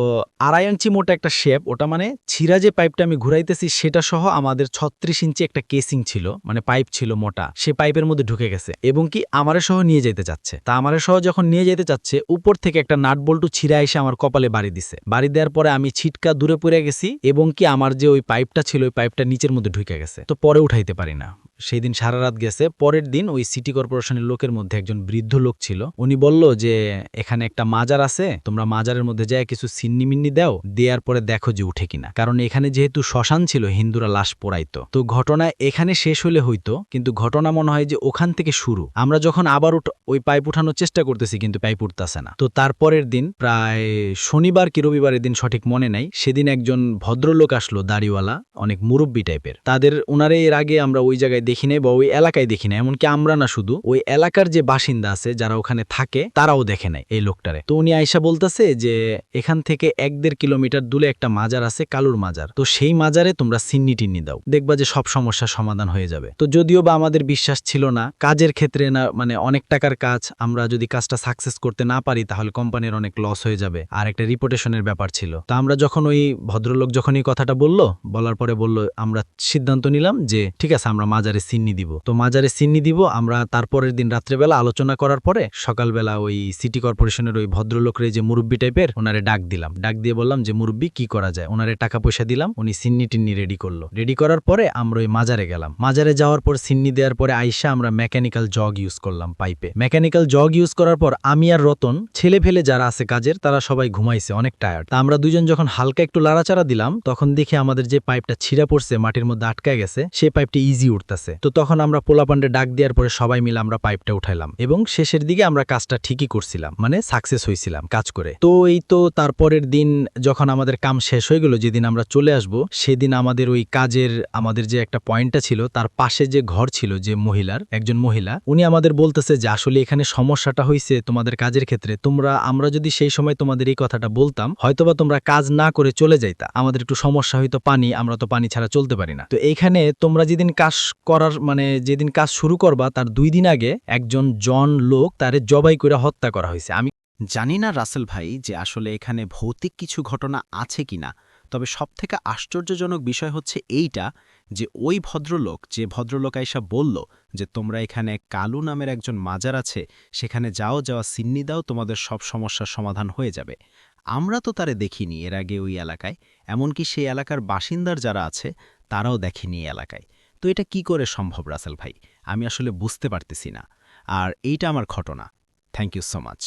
2.5 ইঞ্চি মোটা একটা শেপ, ওটা মানে ছিঁড়া যে পাইপটা আমি ঘুরাইতেছি সেটা সহ আমাদের 36 ইঞ্চি একটা কেসিং ছিল, মানে পাইপ ছিল মোটা, সে পাইপের মধ্যে ঢুকে গেছে এবং কি আমারে সহ নিয়ে যেতে চাচ্ছে। তা আমারে সহ যখন নিয়ে যেতে চাচ্ছে, উপর থেকে একটা নাট বল্টু ছিঁড়ে এসে আমার কপালে বাড়ি দিছে। বাড়ি দেওয়ার পরে আমি ছিটকা দূরে পড়ে গেছি এবং কি আমার যে ওই পাইপটা ছিল ওই পাইপটা নিচের মধ্যে ঢুকে গেছে। তো পরে উঠাইতে পারি না, সেই দিন সারা রাত গেছে। পরের দিন ওই সিটি কর্পোরেশনের লোকের মধ্যে একজন বৃদ্ধ লোক ছিল, উনি বলল যে এখানে একটা মাজার আছে, তোমরা মাজারের মধ্যে যায় কিছু সিন্নি মিন্নি দাও, দেওয়ার পরে দেখো যে উঠে কিনা। কারণ এখানে যেহেতু শ্মশান ছিল, হিন্দুরা লাশ পোড়াইতো। তো ঘটনা এখানে শেষ হলে হইতো, কিন্তু ঘটনা মনে হয় যে ওখান থেকে শুরু। আমরা যখন আবার ওই পাইপ উঠানোর চেষ্টা করতেছি কিন্তু পাইপ উঠতেছে না। তো তারপরের দিন প্রায় শনিবার কি রবিবারের দিন সঠিক মনে নাই, সেদিন একজন ভদ্রলোক আসলো, দাড়িওয়ালা, অনেক মুরব্বী টাইপের। ওনারে এর আগে আমরা ওই জায়গায় দেখি নাই বা ওই এলাকায় দেখি নাই, এমনকি আমরা না, শুধু ওই এলাকার যে বাসিন্দা আছে যারা ওখানে থাকে তারাও দেখে নাই এই লোকটারে। তো উনি আইসা বলতেছে যে এখান থেকে 1-1.5 কিলোমিটার দূরে একটা মাজার আছে, কালুর মাজার, তো সেই মাজারে তোমরা সিন্নি টিন্নি দাও, দেখবা যে সব সমস্যার সমাধান হয়ে যাবে। তো যদিও বা আমাদের বিশ্বাস ছিল না, কাজের ক্ষেত্রে না, মানে অনেক টাকার কাজ, আমরা যদি কাজটা সাকসেস করতে না পারি তাহলে কোম্পানির অনেক লস হয়ে যাবে, আর একটা রিপুটেশনের ব্যাপার ছিল। তা আমরা যখন ওই ভদ্রলোক যখন এই কথাটা বলার পরে বলল, আমরা সিদ্ধান্ত নিলাম যে ঠিক আছে আমরা মাজারে সিন্নি দিব। তো মাজারে সিন্নি দিব আমরা। তারপরের দিন রাত্রেবেলা আলোচনা করার পরে সকালবেলা ওই সিটি কর্পোরেশনের ওই ভদ্রলোকের যে মুরব্বী টাইপের, ওনারে ডাক দিলাম, ডাক দিয়ে বললাম যে মুরব্বী কি করা যায়। ওনারে টাকা পয়সা দিলাম, উনি সিন্নি টিন্নি রেডি করলো। রেডি করার পরে আমরা ওই মাজারে গেলাম। মাজারে যাওয়ার পর সিন্নি দেওয়ার পরে আইসা আমরা মেকানিক্যাল জগ ইউজ করলাম পাইপে। মেকানিক্যাল জগ ইউজ করার পর আমি আর রতন, ছেলে ফেলে যারা আছে কাজের, তারা সবাই ঘুমাইছে, অনেক টায়ার্ড। তা আমরা দুজন যখন হালকা একটু লাড়াচাড়া দিলাম তখন দেখি আমাদের যে পাইপটা ছিঁড়া পড়ছে, মাটির মধ্যে আটকায় গেছে, সেই পাইপটা ইজি উঠতেছে। তো তখন আমরা পোলাপান্ডে ডাক দেওয়ার পরে সবাই মিলে আমরা পাইপটা উঠাইলাম এবং শেষের দিকে আমরা কাজটা ঠিকই করছিলাম, মানে সাকসেস হয়েছিলাম কাজ করে। তো এই তো তারপরের দিন যখন আমাদের কাম শেষ হয়ে গেল, যেদিন আমরা চলে আসব সেদিন আমাদের ওই কাজের আমাদের যে একটা পয়েন্টটা ছিল তার পাশে যে ঘর ছিল, যে একজন মহিলা, উনি আমাদের বলতেছে যে আসলে এখানে সমস্যাটা হয়েছে তোমাদের কাজের ক্ষেত্রে, আমরা যদি সেই সময় তোমাদের এই কথাটা বলতাম হয়তোবা তোমরা কাজ না করে চলে যাইতা, আমাদের একটু সমস্যা হইতো পানি, আমরা তো পানি ছাড়া চলতে পারি না। তো এইখানে তোমরা যেদিন কাজ শুরু করবা তার 2 দিন আগে একজন লোক তারে জবাই করে হত্যা করা হয়েছে। আমি জানি না রাসেল ভাই যে আসলে এখানে ভৌতিক কিছু ঘটনা আছে কিনা, তবে সবথেকে আশ্চর্যজনক বিষয় হচ্ছে এইটা যে ওই যে ভদ্রলোক আইসা বলল যে তোমরা এখানে কালু নামের একজন মাজার আছে, সেখানে যাওয়া সিন্নি দাও, তোমাদের সব সমস্যার সমাধান হয়ে যাবে। আমরা তো তারে দেখিনি এর আগে ওই এলাকায়, এমনকি সেই এলাকার বাসিন্দার যারা আছে তারাও দেখেনি এই এলাকায়। তো এটা কি করে সম্ভব রাসেল ভাই, আমি আসলে বুঝতে পারতেছি না। আর এইটা আমার ঘটনা। Thank you so much.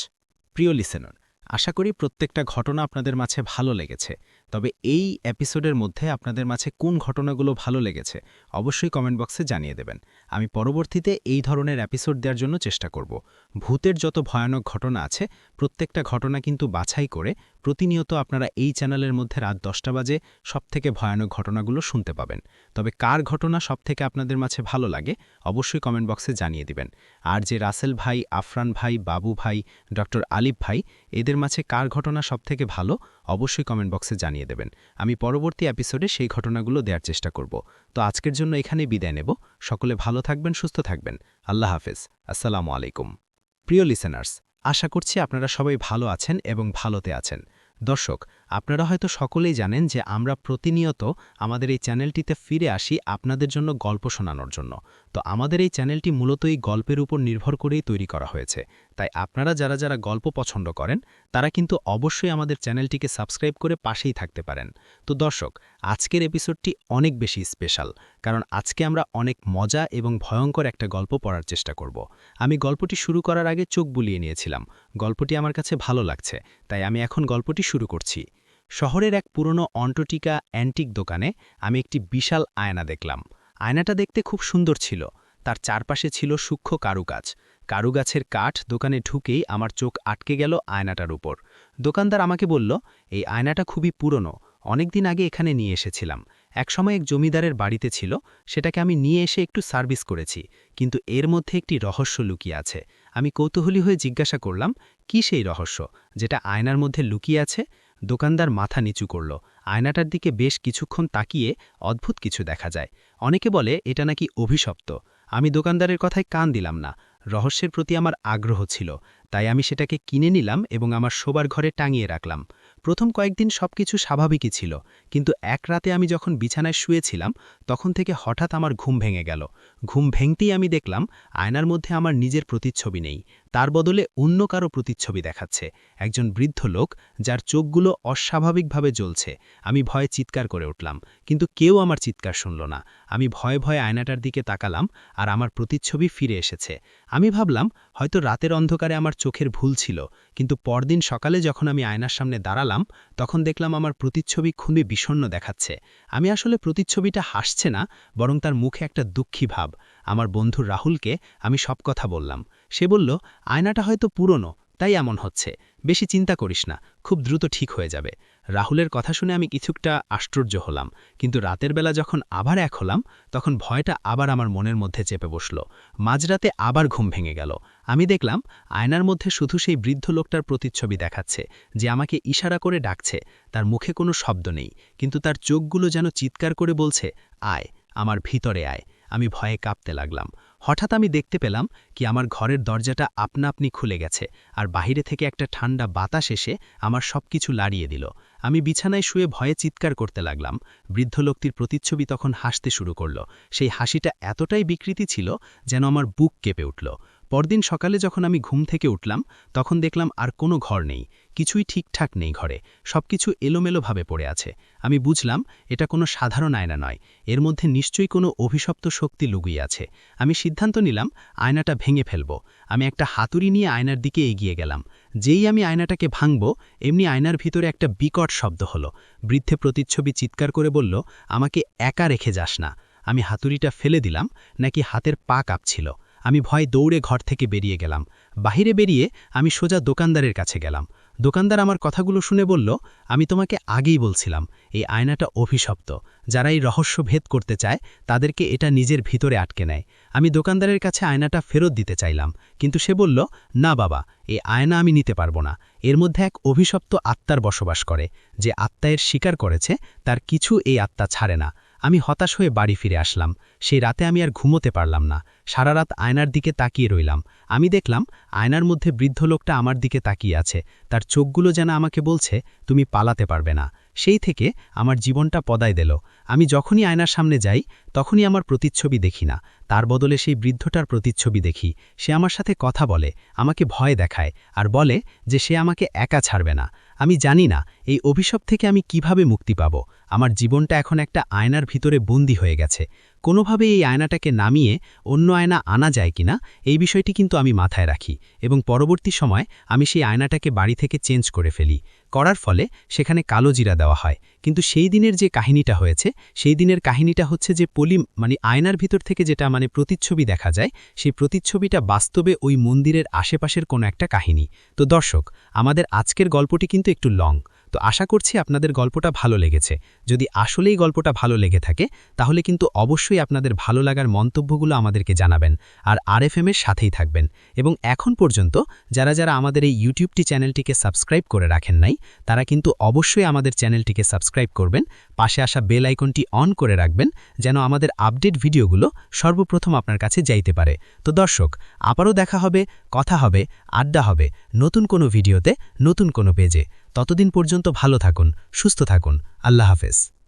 প্রিয় লিসেনার, আশা করি প্রত্যেকটা ঘটনা আপনাদের মাঝে ভালো লেগেছে। তবে এই এপিসোডের মধ্যে আপনাদের মাঝে কোন ঘটনাগুলো ভালো লেগেছে অবশ্যই কমেন্ট বক্সে জানিয়ে দেবেন। আমি পরবর্তীতে এই ধরনের এপিসোড দেওয়ার জন্য চেষ্টা করব। ভূতের যত ভয়ানক ঘটনা আছে প্রত্যেকটা ঘটনা কিন্তু বাছাই করে প্রতিনিয়ত আপনারা এই চ্যানেলের মধ্যে রাত 10টা বাজে সবথেকে ভয়ানক ঘটনাগুলো শুনতে পাবেন। তবে কার ঘটনা সবথেকে আপনাদের মাঝে ভালো লাগে অবশ্যই কমেন্ট বক্সে জানিয়ে দিবেন। আর যে রাসেল ভাই, আফরান ভাই, বাবু ভাই, ডক্টর আলিফ ভাই, এদের মাঝে কার ঘটনা সবথেকে ভালো অবশ্যই কমেন্ট বক্সে জানিয়ে দেবেন। আমি পরবর্তী এপিসোডে সেই ঘটনাগুলো দেওয়ার চেষ্টা করব। তো আজকের জন্য এখানেই বিদায় নেব। সকলে ভালো থাকবেন, সুস্থ থাকবেন। আল্লাহ হাফেজ। আসসালামু আলাইকুম। প্রিয় লিসেনার্স, আশা করছি আপনারা সবাই ভালো আছেন এবং ভালোতে আছেন। দর্শক, আপনারা হয়তো সকলেই জানেন যে আমরা প্রতিনিয়ত আমাদের এই চ্যানেলটিতে ফিরে আসি আপনাদের জন্য গল্প শোনানোর জন্য। তো আমাদের এই চ্যানেলটি মূলত এই গল্পের উপর নির্ভর করেই তৈরি করা হয়েছে। তাই আপনারা যারা যারা গল্প পছন্দ করেন তারা কিন্তু অবশ্যই আমাদের চ্যানেলটিকে সাবস্ক্রাইব করে পাশেই থাকতে পারেন। তো দর্শক, আজকের এপিসোডটি অনেক বেশি স্পেশাল, কারণ আজকে আমরা অনেক মজা এবং ভয়ঙ্কর একটা গল্প পড়ার চেষ্টা করব। আমি গল্পটি শুরু করার আগে চোখ বুলিয়ে নিয়েছিলাম। গল্পটি আমার কাছে ভালো লাগছে, তাই আমি এখন গল্পটি শুরু করছি। শহরের এক পুরনো অন্টোটিকা অ্যান্টিক দোকানে আমি একটি বিশাল আয়না দেখলাম। আয়নাটা দেখতে খুব সুন্দর ছিল। তার চারপাশে ছিল সূক্ষ্ম কারুকাজ। কারুগাছের কাঠ দোকানে ঢুকেই আমার চোখ আটকে গেল আয়নাটার উপর। দোকানদার আমাকে বলল, এই আয়নাটা খুবই পুরনো, অনেকদিন আগে এখানে নিয়ে এসেছিলাম। একসময় এক জমিদারের বাড়িতে ছিল, সেটাকে আমি নিয়ে এসে একটু সার্ভিস করেছি, কিন্তু এর মধ্যে একটি রহস্য লুকিয়ে আছে। আমি কৌতূহলী হয়ে জিজ্ঞাসা করলাম, কি সেই রহস্য যেটা আয়নার মধ্যে লুকিয়ে আছে? দোকানদার মাথা নিচু করল। আয়নাটার দিকে বেশ কিছুক্ষণ তাকিয়ে অদ্ভুত কিছু দেখা যায়। অনেকে বলে এটা নাকি অভিশপ্ত। আমি দোকানদারের কথায় কান দিলাম না। রহস্যের প্রতি আমার আগ্রহ ছিল, তাই আমি সেটাকে কিনে নিলাম এবং আমার শোবার ঘরে টাঙিয়ে রাখলাম। প্রথম কয়েকদিন সবকিছু স্বাভাবিকই ছিল, কিন্তু এক রাতে আমি যখন বিছানায় শুয়েছিলাম তখন থেকে হঠাৎ আমার ঘুম ভেঙে গেল। ঘুম ভেঙতেই আমি দেখলাম আয়নার মধ্যে আমার নিজের প্রতিচ্ছবি নেই, তার বদলে অন্য কারো প্রতিচ্ছবি দেখাচ্ছে। একজন বৃদ্ধ লোক যার চোখগুলো অস্বাভাবিকভাবে জ্বলছে। আমি ভয়ে চিৎকার করে উঠলাম, কিন্তু কেউ আমার চিৎকার শুনল না। আমি ভয়ে ভয়ে আয়নাটার দিকে তাকালাম, আর আমার প্রতিচ্ছবি ফিরে এসেছে। আমি ভাবলাম হয়তো রাতের অন্ধকারে আমার চোখের ভুল ছিল, কিন্তু পরদিন সকালে যখন আমি আয়নার সামনে দাঁড়ালাম তখন দেখলাম আমার প্রতিচ্ছবি খুবই বিষণ্ণ দেখাচ্ছে। আমি আসলে প্রতিচ্ছবিটা হাসছে না, বরং তার মুখে একটা দুঃখী ভাব। আমার বন্ধু রাহুলকে আমি সব কথা বললাম। সে বলল, আয়নাটা হয়তো পুরনো, তাই এমন হচ্ছে, বেশি চিন্তা করিস না, খুব দ্রুত ঠিক হয়ে যাবে। রাহুলের কথা শুনে আমি কিছুটা আশ্চর্য হলাম, কিন্তু রাতের বেলা যখন আবার এক হলাম তখন ভয়টা আবার আমার মনের মধ্যে চেপে বসল। মাঝরাতে আবার ঘুম ভেঙে গেল। আমি দেখলাম আয়নার মধ্যে শুধু সেই বৃদ্ধ লোকটার প্রতিচ্ছবি দেখাচ্ছে, যে আমাকে ইশারা করে ডাকছে। তার মুখে কোনো শব্দ নেই, কিন্তু তার চোখগুলো যেন চিৎকার করে বলছে, আয়, আমার ভিতরে আয়। আমি ভয়ে কাঁপতে লাগলাম। হঠাৎ আমি দেখতে পেলাম কি আমার ঘরের দরজাটা আপনা আপনি খুলে গেছে, আর বাহিরে থেকে একটা ঠান্ডা বাতাস এসে আমার সবকিছু লাড়িয়ে দিল। আমি বিছানায় শুয়ে ভয়ে চিৎকার করতে লাগলাম। বৃদ্ধ লোকটির প্রতিচ্ছবি তখন হাসতে শুরু করল। সেই হাসিটা এতটাই বিকৃতি ছিল যেন আমার বুক কেঁপে উঠল। পরদিন সকালে যখন আমি ঘুম থেকে উঠলাম তখন দেখলাম আর কোনো ঘর নেই, কিছুই ঠিকঠাক নেই ঘরে, সবকিছু এলোমেলোভাবে পড়ে আছে। আমি বুঝলাম এটা কোনো সাধারণ আয়না নয়, এর মধ্যে নিশ্চয়ই কোনো অভিশপ্ত শক্তি লুকিয়ে আছে। আমি সিদ্ধান্ত নিলাম আয়নাটা ভেঙে ফেলব। আমি একটা হাতুড়ি নিয়ে আয়নার দিকে এগিয়ে গেলাম। যেই আমি আয়নাটাকে ভাঙব, এমনি আয়নার ভিতরে একটা বিকট শব্দ হলো। বৃদ্ধে প্রতিচ্ছবি চিৎকার করে বলল, আমাকে একা রেখে যাস না। আমি হাতুড়িটা ফেলে দিলাম, নাকি হাতের পা কাঁপছিল। আমি ভয় দৌড়ে ঘর থেকে বেরিয়ে গেলাম। বাহিরে বেরিয়ে আমি সোজা দোকানদারের কাছে গেলাম। দোকানদার আমার কথাগুলো শুনে বলল, আমি তোমাকে আগেই বলছিলাম এই আয়নাটা অভিশপ্ত। যারা এই রহস্য ভেদ করতে চায় তাদেরকে এটা নিজের ভিতরে আটকে নেয়। আমি দোকানদারের কাছে আয়নাটা ফেরত দিতে চাইলাম, কিন্তু সে বলল, না বাবা, এই আয়না আমি নিতে পারবো না। এর মধ্যে এক অভিশপ্ত আত্মার বসবাস করে, যে আত্মা এর স্বীকার করেছে তার কিছু এই আত্মা ছাড়ে না। আমি হতাশ হয়ে বাড়ি ফিরে আসলাম। সেই রাতে আমি আর ঘুমোতে পারলাম না। সারা রাত আয়নার দিকে তাকিয়ে রইলাম। আমি দেখলাম আয়নার মধ্যে বৃদ্ধ লোকটা আমার দিকে তাকিয়ে আছে। তার চোখগুলো যেন আমাকে বলছে, তুমি পালাতে পারবে না। সেই থেকে আমার জীবনটা পদায় দিল। আমি যখনই আয়নার সামনে যাই তখনই আমার প্রতিচ্ছবি দেখি না, তার বদলে সেই বৃদ্ধটার প্রতিচ্ছবি দেখি। সে আমার সাথে কথা বলে, আমাকে ভয় দেখায়, আর বলে যে সে আমাকে একা ছাড়বে না। আমি জানি না এই অভিশাপ থেকে আমি কিভাবে মুক্তি পাব? আমার জীবনটা এখন একটা আয়নার ভিতরে বন্দী হয়ে গেছে। কোনোভাবে এই আয়নাটাকে নামিয়ে অন্য আয়না আনা যায় কিনা এই বিষয়টি কিন্তু আমি মাথায় রাখি এবং পরবর্তী সময় আমি সেই আয়নাটাকে বাড়ি থেকে চেঞ্জ করে ফেলি। করার ফলে সেখানে কালো জিরা দেওয়া হয়। কিন্তু সেই দিনের যে কাহিনীটা হয়েছে, সেই দিনের কাহিনীটা হচ্ছে যে আয়নার ভিতর থেকে যেটা প্রতিচ্ছবি দেখা যায়, সেই প্রতিচ্ছবিটা বাস্তবে ওই মন্দিরের আশেপাশের কোনো একটা কাহিনী। তো দর্শক, আমাদের আজকের গল্পটি কিন্তু একটু লং, তো আশা করছি আপনাদের গল্পটা ভালো লেগেছে। যদি আসলেই গল্পটা ভালো লেগে থাকে তাহলে কিন্তু অবশ্যই আপনাদের ভালো লাগার মন্তব্যগুলো আমাদেরকে জানাবেন আর RFM এর সাথেই থাকবেন। এবং এখন পর্যন্ত যারা যারা আমাদের এই ইউটিউবটি চ্যানেলটিকে সাবস্ক্রাইব করে রাখেন নাই, তারা কিন্তু অবশ্যই আমাদের চ্যানেলটিকে সাবস্ক্রাইব করবেন, পাশে আসা বেল আইকনটি অন করে রাখবেন যেন আমাদের আপডেট ভিডিওগুলো সর্বপ্রথম আপনার কাছে যাইতে পারে। তো দর্শক, আবারও দেখা হবে, কথা হবে, আড্ডা হবে নতুন কোনো ভিডিওতে, নতুন কোনো পেজে। ততদিন পর্যন্ত ভালো থাকুন, সুস্থ থাকুন। আল্লাহ হাফেজ।